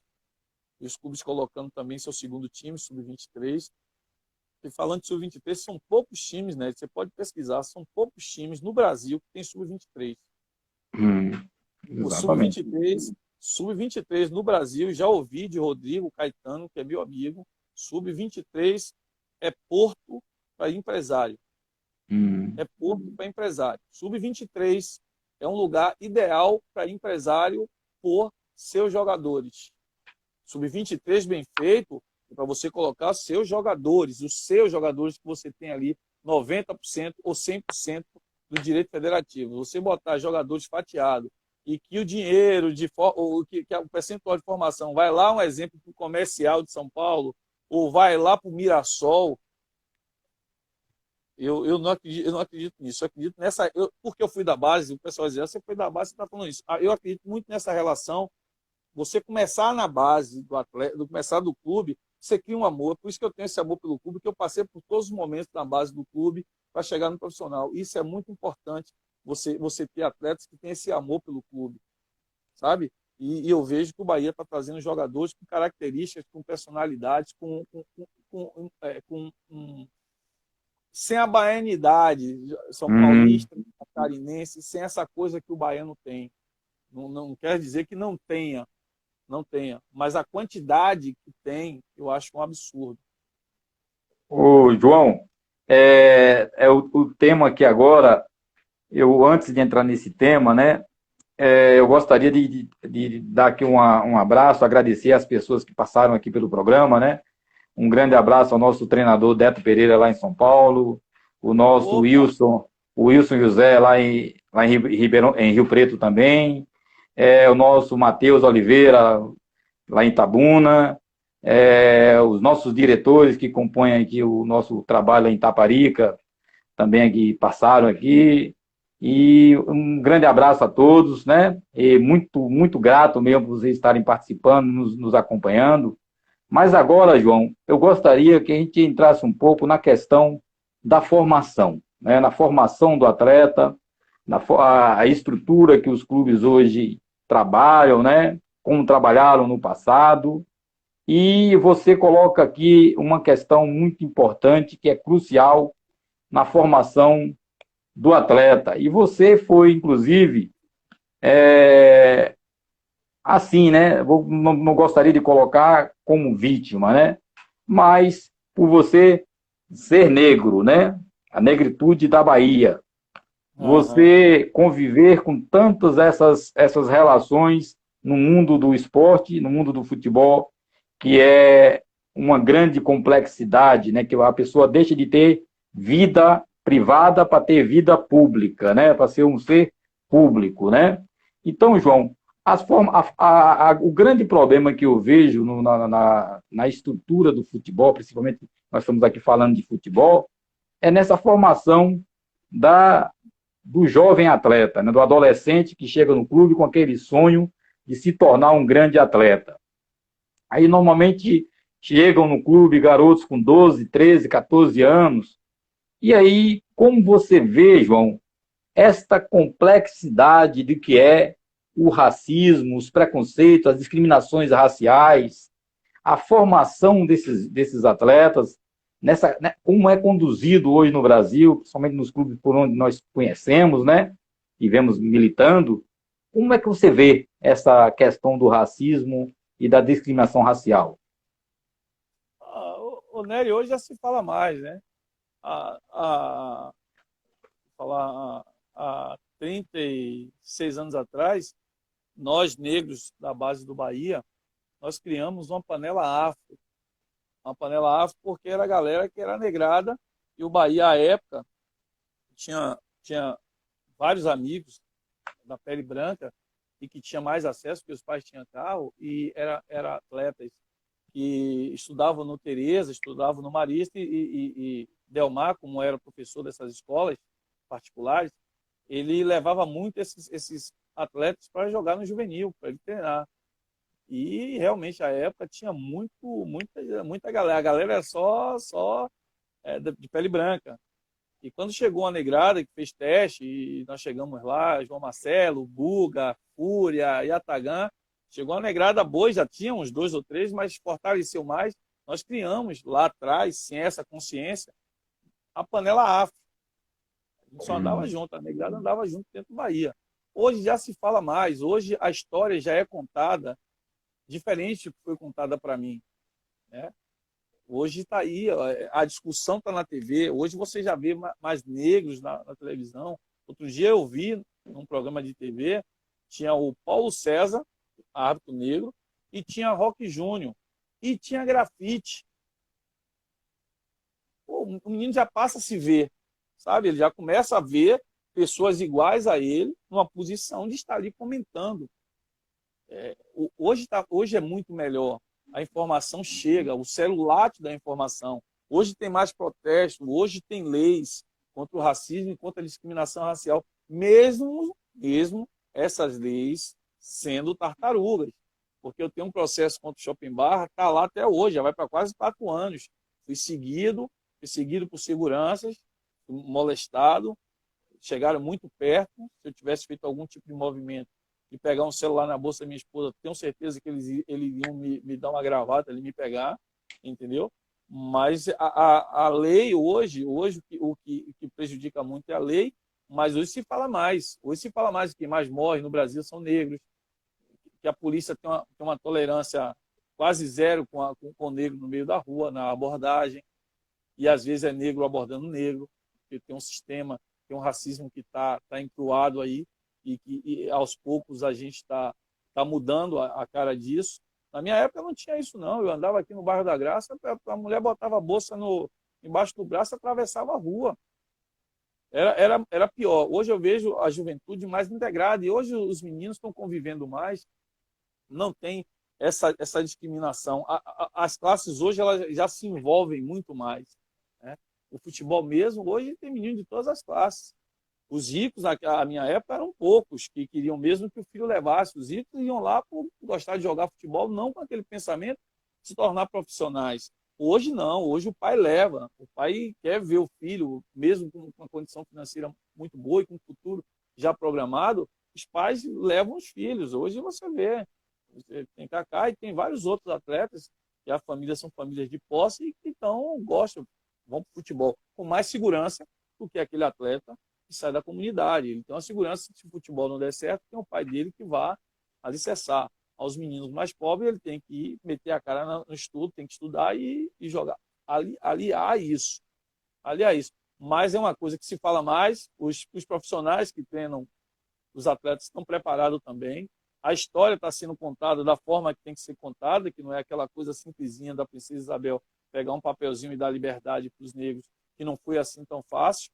[SPEAKER 2] e os clubes colocando também seu segundo time, sub-23. E falando de sub-23, são poucos times, né? Você pode pesquisar, são poucos times no Brasil que tem sub-23. O
[SPEAKER 1] Exatamente.
[SPEAKER 2] sub-23 no Brasil, já ouvi de Rodrigo Caetano, que é meu amigo, sub-23 é porto para empresário. É porto para empresário. Sub-23 é um lugar ideal para empresário por seus jogadores. Sub-23 bem feito é para você colocar seus jogadores, os seus jogadores que você tem ali, 90% ou 100% do direito federativo. Você botar jogadores fatiados e que o dinheiro, que o percentual de formação vai lá, um exemplo, para o comercial de São Paulo, ou vai lá para o Mirassol, eu não acredito nisso. Eu acredito nessa. Porque eu fui da base, o pessoal dizia, você foi da base, você está falando isso. Eu acredito muito nessa relação. Você começar na base do atleta, começar do clube, você cria um amor. Por isso que eu tenho esse amor pelo clube, que eu passei por todos os momentos na base do clube para chegar no profissional. Isso é muito importante, você ter atletas que têm esse amor pelo clube, sabe? E eu vejo que o Bahia está trazendo jogadores com características, com personalidades, sem a baianidade, São Paulista, catarinense, sem essa coisa que o baiano tem. Não quer dizer que não tenha, mas a quantidade que tem, eu acho um absurdo.
[SPEAKER 1] Ô, João, o tema aqui agora, antes de entrar nesse tema, né, eu gostaria de dar aqui um abraço, agradecer às pessoas que passaram aqui pelo programa, né? Um grande abraço ao nosso treinador Deto Pereira lá em São Paulo, o nosso o Wilson José lá em em Rio Preto também, o nosso Matheus Oliveira lá em Itabuna, os nossos diretores que compõem aqui o nosso trabalho em Itaparica, também aqui passaram aqui. E um grande abraço a todos, né? E muito grato mesmo por vocês estarem participando, nos acompanhando. Mas agora, João, eu gostaria que a gente entrasse um pouco na questão da formação, né? Na formação do atleta, a estrutura que os clubes hoje trabalham, né? Como trabalharam no passado. E você coloca aqui uma questão muito importante, que é crucial na formação do atleta. E você foi, inclusive, assim, né? Não gostaria de colocar como vítima, né? Mas por você ser negro, né? A negritude da Bahia. Você conviver com tantas essas relações no mundo do esporte, no mundo do futebol, que é uma grande complexidade, né? Que a pessoa deixa de ter vida privada para ter vida pública, né? Para ser um ser público, né? Então, João, o grande problema que eu vejo na estrutura do futebol, principalmente nós estamos aqui falando de futebol, é nessa formação do jovem atleta, né? Do adolescente que chega no clube com aquele sonho de se tornar um grande atleta. Aí, normalmente, chegam no clube garotos com 12, 13, 14 anos. E aí, como você vê, João, esta complexidade de que é o racismo, os preconceitos, as discriminações raciais, a formação desses atletas, né, como é conduzido hoje no Brasil, principalmente nos clubes por onde nós conhecemos, né, e vemos militando, como é que você vê essa questão do racismo e da discriminação racial?
[SPEAKER 2] O Nery hoje já se fala mais, né? Falar há 36 anos atrás, nós, negros da base do Bahia, nós criamos uma panela afro. Uma panela afro porque era a galera que era negrada, e o Bahia, à época, tinha vários amigos da pele branca e que tinha mais acesso, porque os pais tinham carro, e era atletas que estudavam no Tereza, estudavam no Marista, e Delmar, como era professor dessas escolas particulares, ele levava muito esses atletas para jogar no juvenil, para ele treinar. E realmente, à época, tinha muita galera. A galera era só de pele branca. E quando chegou a negrada, que fez teste, e nós chegamos lá, João Marcelo, Buga, Fúria, Yatagã, chegou a negrada boa, já tinha uns 2 ou 3, mas fortaleceu mais. Nós criamos lá atrás, sem essa consciência, a panela afro. A gente só andava junto, a negrada andava junto dentro do Bahia. Hoje já se fala mais, hoje a história já é contada diferente do que foi contada para mim, né? Hoje está aí, a discussão está na TV, hoje você já vê mais negros na televisão. Outro dia eu vi num programa de TV, tinha o Paulo César, árbitro negro, e tinha Roque Júnior, e tinha grafite. Pô, o menino já passa a se ver, sabe? Ele já começa a ver pessoas iguais a ele numa posição de estar ali comentando. Hoje é muito melhor. A informação chega, o celular te dá a informação. Hoje tem mais protesto, hoje tem leis contra o racismo e contra a discriminação racial, mesmo essas leis sendo tartarugas. Porque eu tenho um processo contra o Shopping Bar, está lá até hoje, já vai para quase 4 anos. Fui seguido por seguranças, molestado, chegaram muito perto. Se eu tivesse feito algum tipo de movimento de pegar um celular na bolsa da minha esposa, tenho certeza que eles iam me dar uma gravata, me pegar, entendeu? Mas a lei hoje o que prejudica muito é a lei, mas hoje se fala mais. Hoje se fala mais que quem mais morre no Brasil são negros, que a polícia tem uma tolerância quase zero com o negro no meio da rua, na abordagem, e às vezes é negro abordando negro, porque tem um sistema, tem um racismo que está encruado aí, e aos poucos a gente está mudando a cara disso. Na minha época não tinha isso, não. Eu andava aqui no bairro da Graça, a mulher botava a bolsa embaixo do braço e atravessava a rua. Era pior. Hoje eu vejo a juventude mais integrada, e hoje os meninos estão convivendo mais, não tem essa discriminação. As classes hoje elas já se envolvem muito mais, né? O futebol mesmo, hoje tem menino de todas as classes. Os ricos, na minha época, eram poucos que queriam mesmo que o filho levasse. Os ricos iam lá por gostar de jogar futebol, não com aquele pensamento de se tornar profissionais. Hoje não, hoje o pai leva. O pai quer ver o filho, mesmo com uma condição financeira muito boa e com um futuro já programado, os pais levam os filhos. Hoje você vê, tem Kaká e tem vários outros atletas que a família são famílias de posse e que gostam, vão para o futebol com mais segurança do que aquele atleta que sai da comunidade. Ele tem uma segurança, se o futebol não der certo, tem o pai dele que vá alicerçar. Aos meninos mais pobres, ele tem que meter a cara no estudo, tem que estudar e jogar. Aliar isso. Mas é uma coisa que se fala mais, os profissionais que treinam os atletas estão preparados também. A história está sendo contada da forma que tem que ser contada, que não é aquela coisa simplesinha da princesa Isabel pegar um papelzinho e dar liberdade para os negros, que não foi assim tão fácil.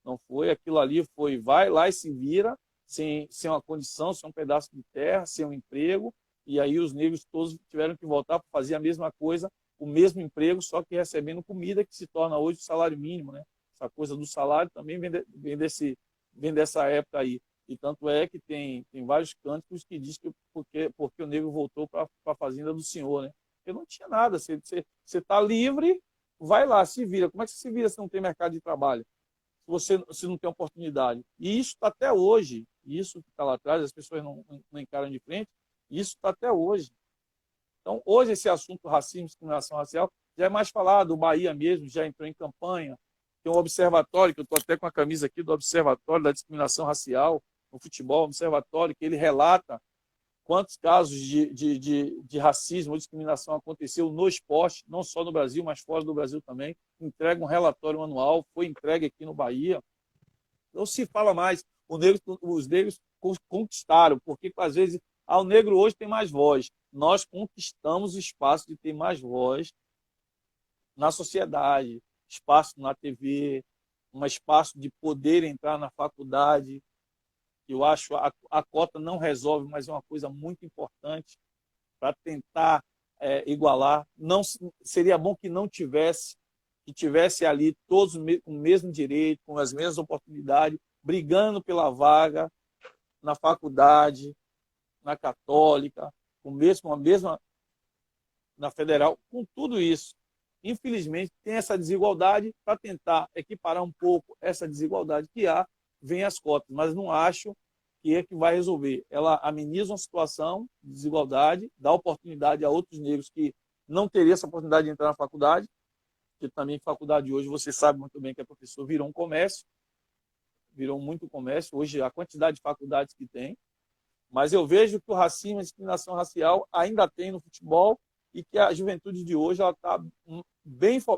[SPEAKER 2] Não foi, aquilo ali foi, vai lá e se vira, sem uma condição, sem um pedaço de terra, sem um emprego, e aí os negros todos tiveram que voltar para fazer a mesma coisa, o mesmo emprego, só que recebendo comida, que se torna hoje o salário mínimo, né? Essa coisa do salário também vem dessa época aí. E tanto é que tem vários cânticos que diz que porque o negro voltou para a fazenda do senhor, né? Porque não tinha nada, você está livre, vai lá, se vira. Como é que você se vira se não tem mercado de trabalho? Se não tem oportunidade. E isso está até hoje. Isso que está lá atrás, as pessoas não encaram de frente, isso está até hoje. Então, hoje, esse assunto racismo, discriminação racial, já é mais falado. O Bahia mesmo já entrou em campanha. Tem um observatório, que eu estou até com a camisa aqui do Observatório da Discriminação Racial no futebol, um observatório que ele relata quantos casos de racismo ou discriminação aconteceu no esporte, não só no Brasil, mas fora do Brasil também. Entrega um relatório anual, foi entregue aqui no Bahia. Não se fala mais. os negros conquistaram, porque às vezes o negro hoje tem mais voz. Nós conquistamos o espaço de ter mais voz na sociedade, espaço na TV, um espaço de poder entrar na faculdade. Eu acho a cota não resolve, mas é uma coisa muito importante para tentar igualar. Não seria bom que não tivesse, que tivesse ali todos com o mesmo direito, com as mesmas oportunidades, brigando pela vaga na faculdade, na católica, com a mesma na federal, com tudo isso. Infelizmente, tem essa desigualdade. Para tentar equiparar um pouco essa desigualdade que há, vem as cotas, mas não acho que é que vai resolver. Ela ameniza uma situação de desigualdade, dá oportunidade a outros negros que não teriam essa oportunidade de entrar na faculdade, porque também faculdade hoje, você sabe muito bem que a professor virou um comércio, virou muito comércio, hoje a quantidade de faculdades que tem, mas eu vejo que o racismo, a discriminação racial ainda tem no futebol e que a juventude de hoje está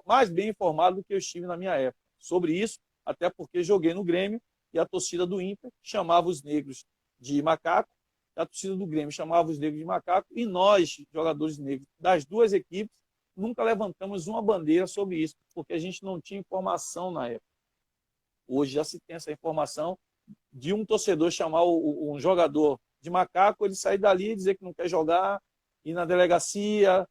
[SPEAKER 2] mais bem informada do que eu estive na minha época sobre isso, até porque joguei no Grêmio e a torcida do Inter chamava os negros de macaco, a torcida do Grêmio chamava os negros de macaco, e nós, jogadores negros das duas equipes, nunca levantamos uma bandeira sobre isso, porque a gente não tinha informação na época. Hoje já se tem essa informação de um torcedor chamar um jogador de macaco, ele sair dali e dizer que não quer jogar, ir na delegacia,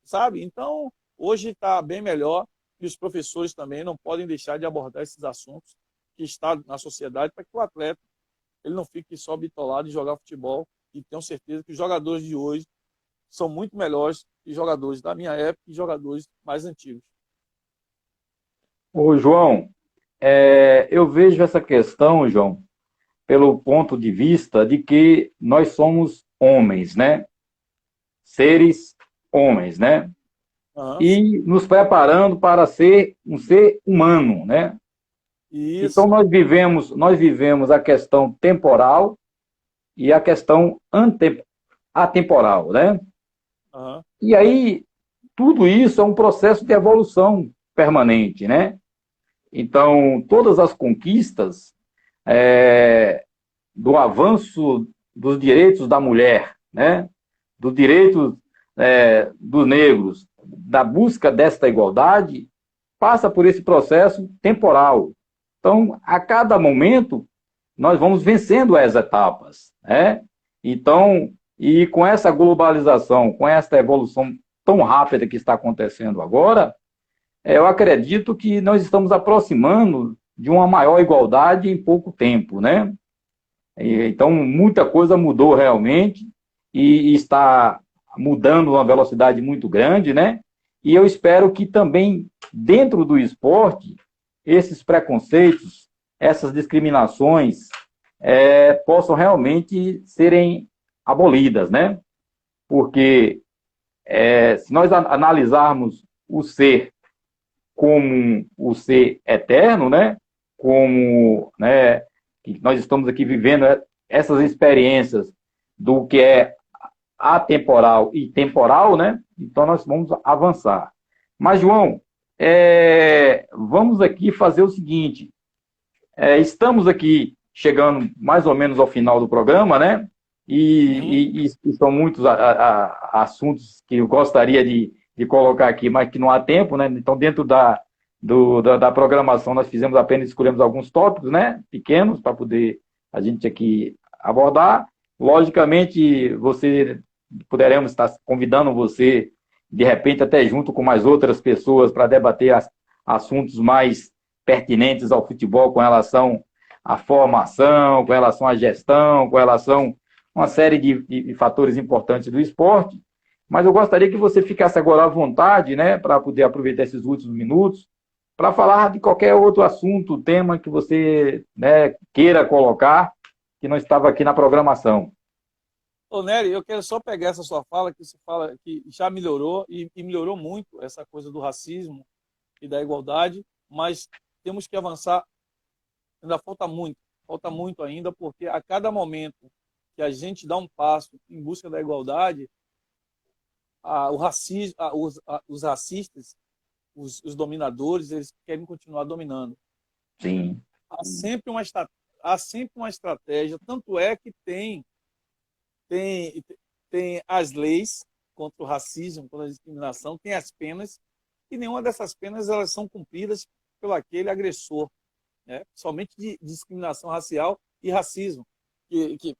[SPEAKER 2] sabe? Então, hoje está bem melhor, e os professores também não podem deixar de abordar esses assuntos que estão na sociedade, para que o atleta ele não fique só bitolado em jogar futebol, e tenho certeza que os jogadores de hoje são muito melhores que jogadores da minha época e jogadores mais antigos.
[SPEAKER 1] Ô, João, eu vejo essa questão, João, pelo ponto de vista de que nós somos homens, né? Seres homens, né?
[SPEAKER 2] Uhum.
[SPEAKER 1] E nos preparando para ser um ser humano, né?
[SPEAKER 2] Isso.
[SPEAKER 1] Então nós vivemos a questão temporal e a questão atemporal, né?
[SPEAKER 2] Uhum.
[SPEAKER 1] E aí tudo isso é um processo de evolução permanente, né? Então todas as conquistas do avanço dos direitos da mulher, né? Dos direitos dos negros, da busca desta igualdade, passa por esse processo temporal. Então, a cada momento, nós vamos vencendo as etapas, né? Então, e com essa globalização, com essa evolução tão rápida que está acontecendo agora, eu acredito que nós estamos aproximando de uma maior igualdade em pouco tempo, né? Então, muita coisa mudou realmente e está mudando a uma velocidade muito grande, né? E eu espero que também, dentro do esporte, esses preconceitos, essas discriminações possam realmente serem abolidas, né? Porque se nós analisarmos o ser como o ser eterno, né? Como, né, que nós estamos aqui vivendo essas experiências do que é atemporal e temporal, né? Então nós vamos avançar. Mas, João, vamos aqui fazer o seguinte, estamos aqui chegando mais ou menos ao final do programa, né? E são muitos assuntos que eu gostaria de colocar aqui, mas que não há tempo, né? Então, dentro da programação, nós escolhemos alguns tópicos, né? Pequenos, para poder a gente aqui abordar. Logicamente, poderemos estar convidando você, de repente, até junto com mais outras pessoas, para debater assuntos mais pertinentes ao futebol, com relação à formação, com relação à gestão, com relação a uma série de fatores importantes do esporte. Mas eu gostaria que você ficasse agora à vontade, né, para poder aproveitar esses últimos minutos, para falar de qualquer outro assunto, tema que você, né, queira colocar, que não estava aqui na programação.
[SPEAKER 2] Ô, Nery, eu quero só pegar essa sua fala, que você fala que já melhorou, e melhorou muito essa coisa do racismo e da igualdade, mas temos que avançar, ainda falta muito ainda, porque a cada momento que a gente dá um passo em busca da igualdade, os racistas, os dominadores, eles querem continuar dominando.
[SPEAKER 1] Sim.
[SPEAKER 2] Há sempre há sempre uma estratégia, tanto é que tem, tem as leis contra o racismo, contra a discriminação, tem as penas, e nenhuma dessas penas elas são cumpridas pelo aquele agressor, né? Somente de discriminação racial e racismo, que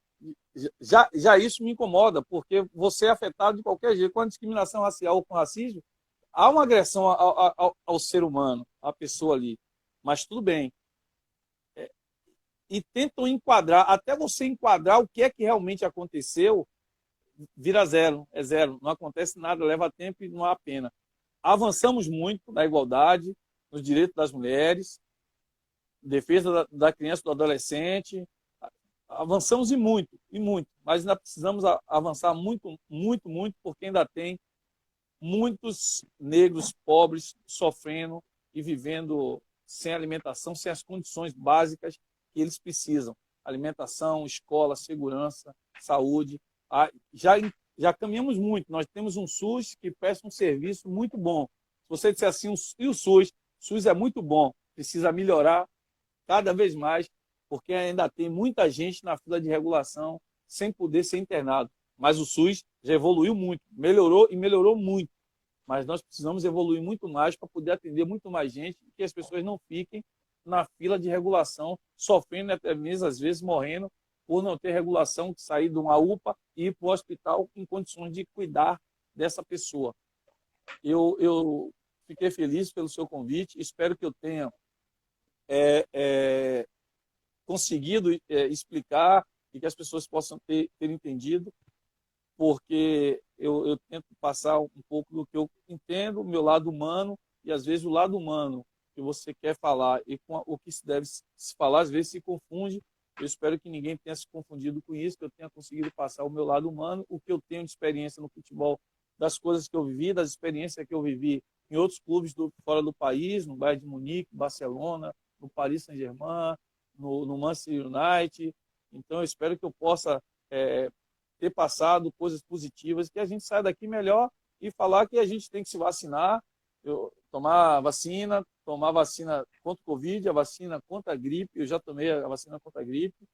[SPEAKER 2] já isso me incomoda, porque você é afetado de qualquer jeito. Com a discriminação racial ou com racismo, há uma agressão ao ser humano, à pessoa ali. Mas tudo bem. E tentam enquadrar, até você enquadrar o que é que realmente aconteceu, vira zero, é zero. Não acontece nada, leva tempo e não há pena. Avançamos muito na igualdade, nos direitos das mulheres, defesa da criança e do adolescente. Avançamos e muito, mas ainda precisamos avançar muito, muito, muito, porque ainda tem muitos negros pobres sofrendo e vivendo sem alimentação, sem as condições básicas que eles precisam. Alimentação, escola, segurança, saúde. Já caminhamos muito. Nós temos um SUS que presta um serviço muito bom. Se você disser assim, e o SUS? O SUS é muito bom, precisa melhorar cada vez mais, porque ainda tem muita gente na fila de regulação sem poder ser internado. Mas o SUS já evoluiu muito, melhorou e melhorou muito. Mas nós precisamos evoluir muito mais para poder atender muito mais gente e que as pessoas não fiquem na fila de regulação, sofrendo até mesmo, às vezes, morrendo por não ter regulação, de sair de uma UPA e ir para o hospital em condições de cuidar dessa pessoa. Eu fiquei feliz pelo seu convite, espero que eu tenha conseguido explicar e que as pessoas possam ter entendido, porque eu tento passar um pouco do que eu entendo, o meu lado humano, e às vezes o lado humano que você quer falar e com o que se deve se falar, às vezes se confunde. Eu espero que ninguém tenha se confundido com isso, que eu tenha conseguido passar o meu lado humano, o que eu tenho de experiência no futebol, das coisas que eu vivi, das experiências que eu vivi em outros clubes fora do país, no Bayern de Munique, Barcelona, no Paris Saint-Germain, no Manchester United. Então, eu espero que eu possa ter passado coisas positivas, que a gente saia daqui melhor e falar que a gente tem que se vacinar, tomar vacina contra o Covid, a vacina contra a gripe. Eu já tomei a vacina contra a gripe.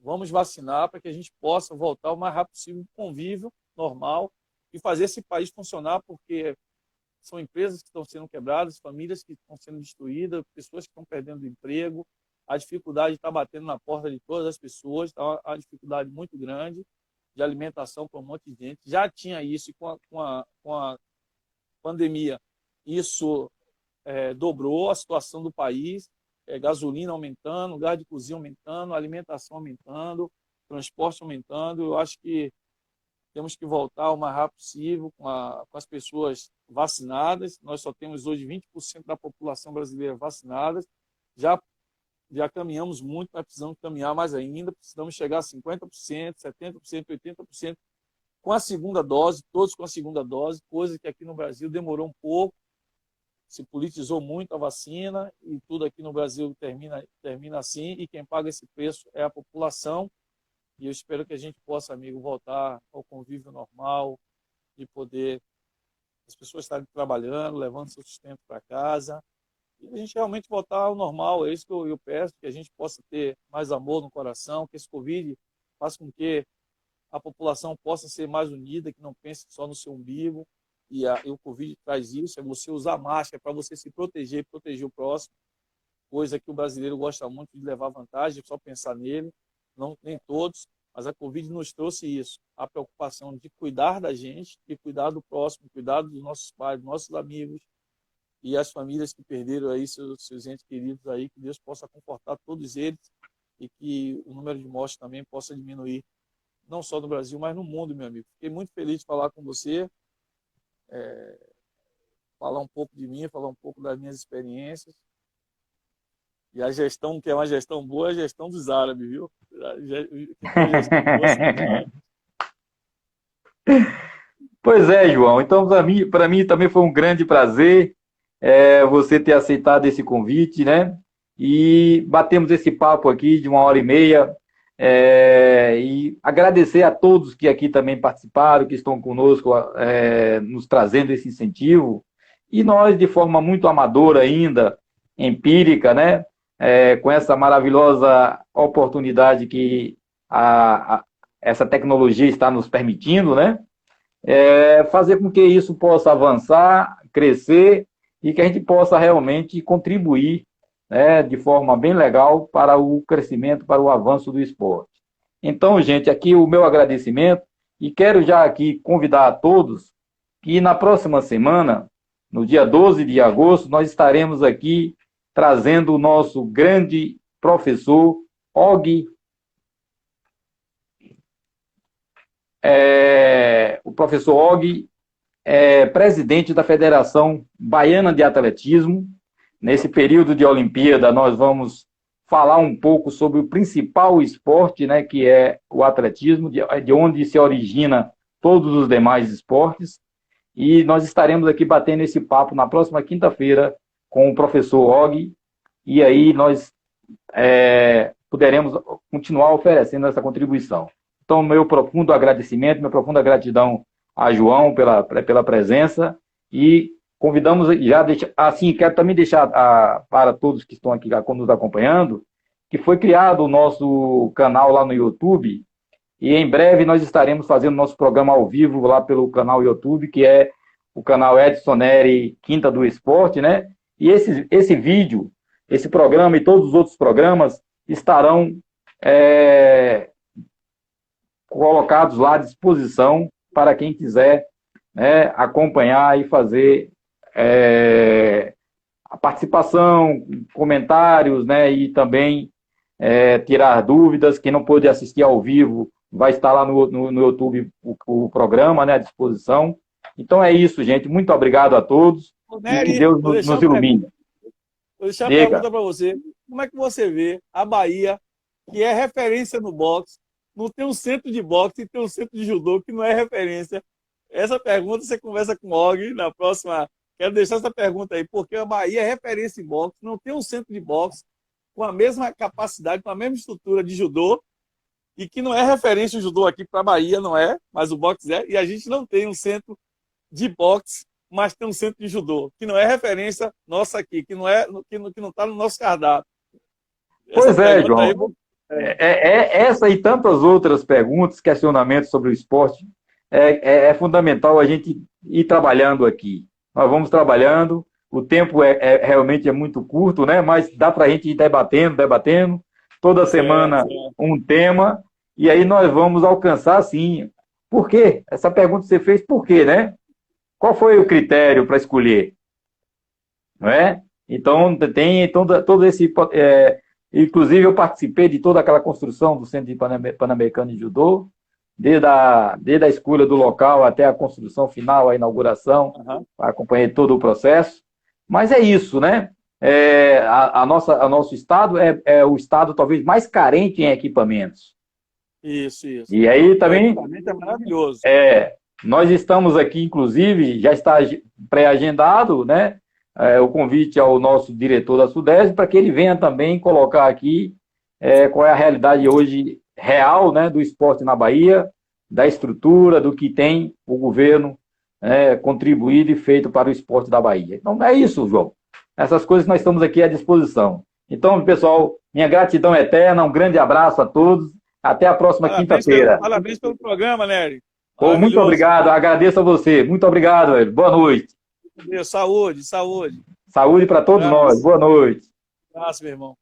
[SPEAKER 2] Vamos vacinar para que a gente possa voltar o mais rápido possível ao convívio normal e fazer esse país funcionar, porque são empresas que estão sendo quebradas, famílias que estão sendo destruídas, pessoas que estão perdendo o emprego. A dificuldade está batendo na porta de todas as pessoas, está uma dificuldade muito grande de alimentação para um monte de gente. Já tinha isso, e com a pandemia, isso dobrou a situação do país, gasolina aumentando, gás de cozinha aumentando, alimentação aumentando, transporte aumentando. Eu acho que temos que voltar o mais rápido possível com as pessoas vacinadas. Nós só temos hoje 20% da população brasileira vacinada. Já caminhamos muito, mas precisamos caminhar mais ainda. Precisamos chegar a 50%, 70%, 80% com a segunda dose, todos com a segunda dose, coisa que aqui no Brasil demorou um pouco. Se politizou muito a vacina e tudo aqui no Brasil termina assim, e quem paga esse preço é a população. E eu espero que a gente possa, amigo, voltar ao convívio normal, de poder as pessoas estarem trabalhando, levando seu sustento para casa, e a gente realmente voltar ao normal. É isso que eu peço, que a gente possa ter mais amor no coração, que esse Covid faça com que a população possa ser mais unida, que não pense só no seu umbigo. E o Covid traz isso, é você usar máscara para você se proteger, proteger o próximo, coisa que o brasileiro gosta muito de levar vantagem, só pensar nele, não, nem todos, mas a Covid nos trouxe isso, a preocupação de cuidar da gente e cuidar do próximo, cuidar dos nossos pais, dos nossos amigos e as famílias que perderam aí seus entes queridos aí, que Deus possa confortar todos eles e que o número de mortes também possa diminuir, não só no Brasil, mas no mundo, meu amigo. Fiquei muito feliz de falar com você, falar um pouco de mim, falar um pouco das minhas experiências. E a gestão, que é uma gestão boa, é a gestão dos árabes, viu?
[SPEAKER 1] Pois é, João. Então, para mim também foi um grande prazer você ter aceitado esse convite, né? E batemos esse papo aqui de 1h30. E agradecer a todos que aqui também participaram, que estão conosco, nos trazendo esse incentivo. E nós, de forma muito amadora ainda, empírica, né? com essa maravilhosa oportunidade que essa tecnologia está nos permitindo, né? Fazer com que isso possa avançar, crescer e que a gente possa realmente contribuir, né, de forma bem legal para o crescimento, para o avanço do esporte. Então, gente, aqui o meu agradecimento e quero já aqui convidar a todos que na próxima semana, no dia 12 de agosto, nós estaremos aqui trazendo o nosso grande professor Og, o professor Og é presidente da Federação Baiana de Atletismo. Nesse período de Olimpíada, nós vamos falar um pouco sobre o principal esporte, né, que é o atletismo, de onde se origina todos os demais esportes. E nós estaremos aqui batendo esse papo na próxima quinta-feira com o professor Og, e aí nós poderemos continuar oferecendo essa contribuição. Então, meu profundo agradecimento, minha profunda gratidão a João pela presença, e convidamos, assim, quero também deixar para todos que estão aqui nos acompanhando, que foi criado o nosso canal lá no YouTube, e em breve nós estaremos fazendo nosso programa ao vivo lá pelo canal YouTube, que é o canal Edson Neri Quinta do Esporte, né? E esse vídeo, esse programa e todos os outros programas estarão colocados lá à disposição para quem quiser, né, acompanhar e fazer a participação, comentários, né, e também tirar dúvidas. Quem não pôde assistir ao vivo, vai estar lá no YouTube o programa, né, à disposição. Então é isso, gente. Muito obrigado a todos.
[SPEAKER 2] Nery,
[SPEAKER 1] e que Deus nos ilumine.
[SPEAKER 2] Vou deixar uma pergunta para você. Como é que você vê a Bahia, que é referência no boxe, não tem um centro de boxe e tem um centro de judô que não é referência? Essa pergunta você conversa com o Og na próxima. Quero deixar essa pergunta aí, porque a Bahia é referência em boxe, não tem um centro de boxe com a mesma capacidade, com a mesma estrutura de judô, e que não é referência o judô aqui para a Bahia, não é, mas o boxe é, e a gente não tem um centro de boxe, mas tem um centro de judô, que não é referência nossa aqui, que não está no nosso cardápio.
[SPEAKER 1] Pois João. Aí, essa e tantas outras perguntas, questionamentos sobre o esporte, é fundamental a gente ir trabalhando aqui. Nós vamos trabalhando, o tempo realmente é muito curto, né? Mas dá para a gente ir debatendo, toda semana um tema, e aí nós vamos alcançar, sim. Por quê? Essa pergunta que você fez, por quê, né? Qual foi o critério para escolher? Não é? Então, tem todo esse... inclusive, eu participei de toda aquela construção do Centro Pan-Americano de Judô, desde a escolha do local até a construção final, a inauguração, acompanhei todo o processo. Mas é isso, né? Nosso estado é o estado talvez mais carente em equipamentos.
[SPEAKER 2] Isso.
[SPEAKER 1] E aí também...
[SPEAKER 2] O equipamento é maravilhoso.
[SPEAKER 1] Nós estamos aqui, inclusive, já está pré-agendado, né? O convite ao nosso diretor da Sudeste para que ele venha também colocar aqui qual é a realidade hoje real, né, do esporte na Bahia, da estrutura, do que tem o governo contribuído e feito para o esporte da Bahia. Então é isso, João. Essas coisas nós estamos aqui à disposição. Então, pessoal, minha gratidão eterna, um grande abraço a todos. Até a próxima quinta-feira.
[SPEAKER 2] Parabéns pelo programa, Nery.
[SPEAKER 1] Muito obrigado, agradeço a você. Muito obrigado, velho. Boa noite.
[SPEAKER 2] Saúde.
[SPEAKER 1] Saúde para todos nós. Boa noite.
[SPEAKER 2] Um abraço, meu irmão.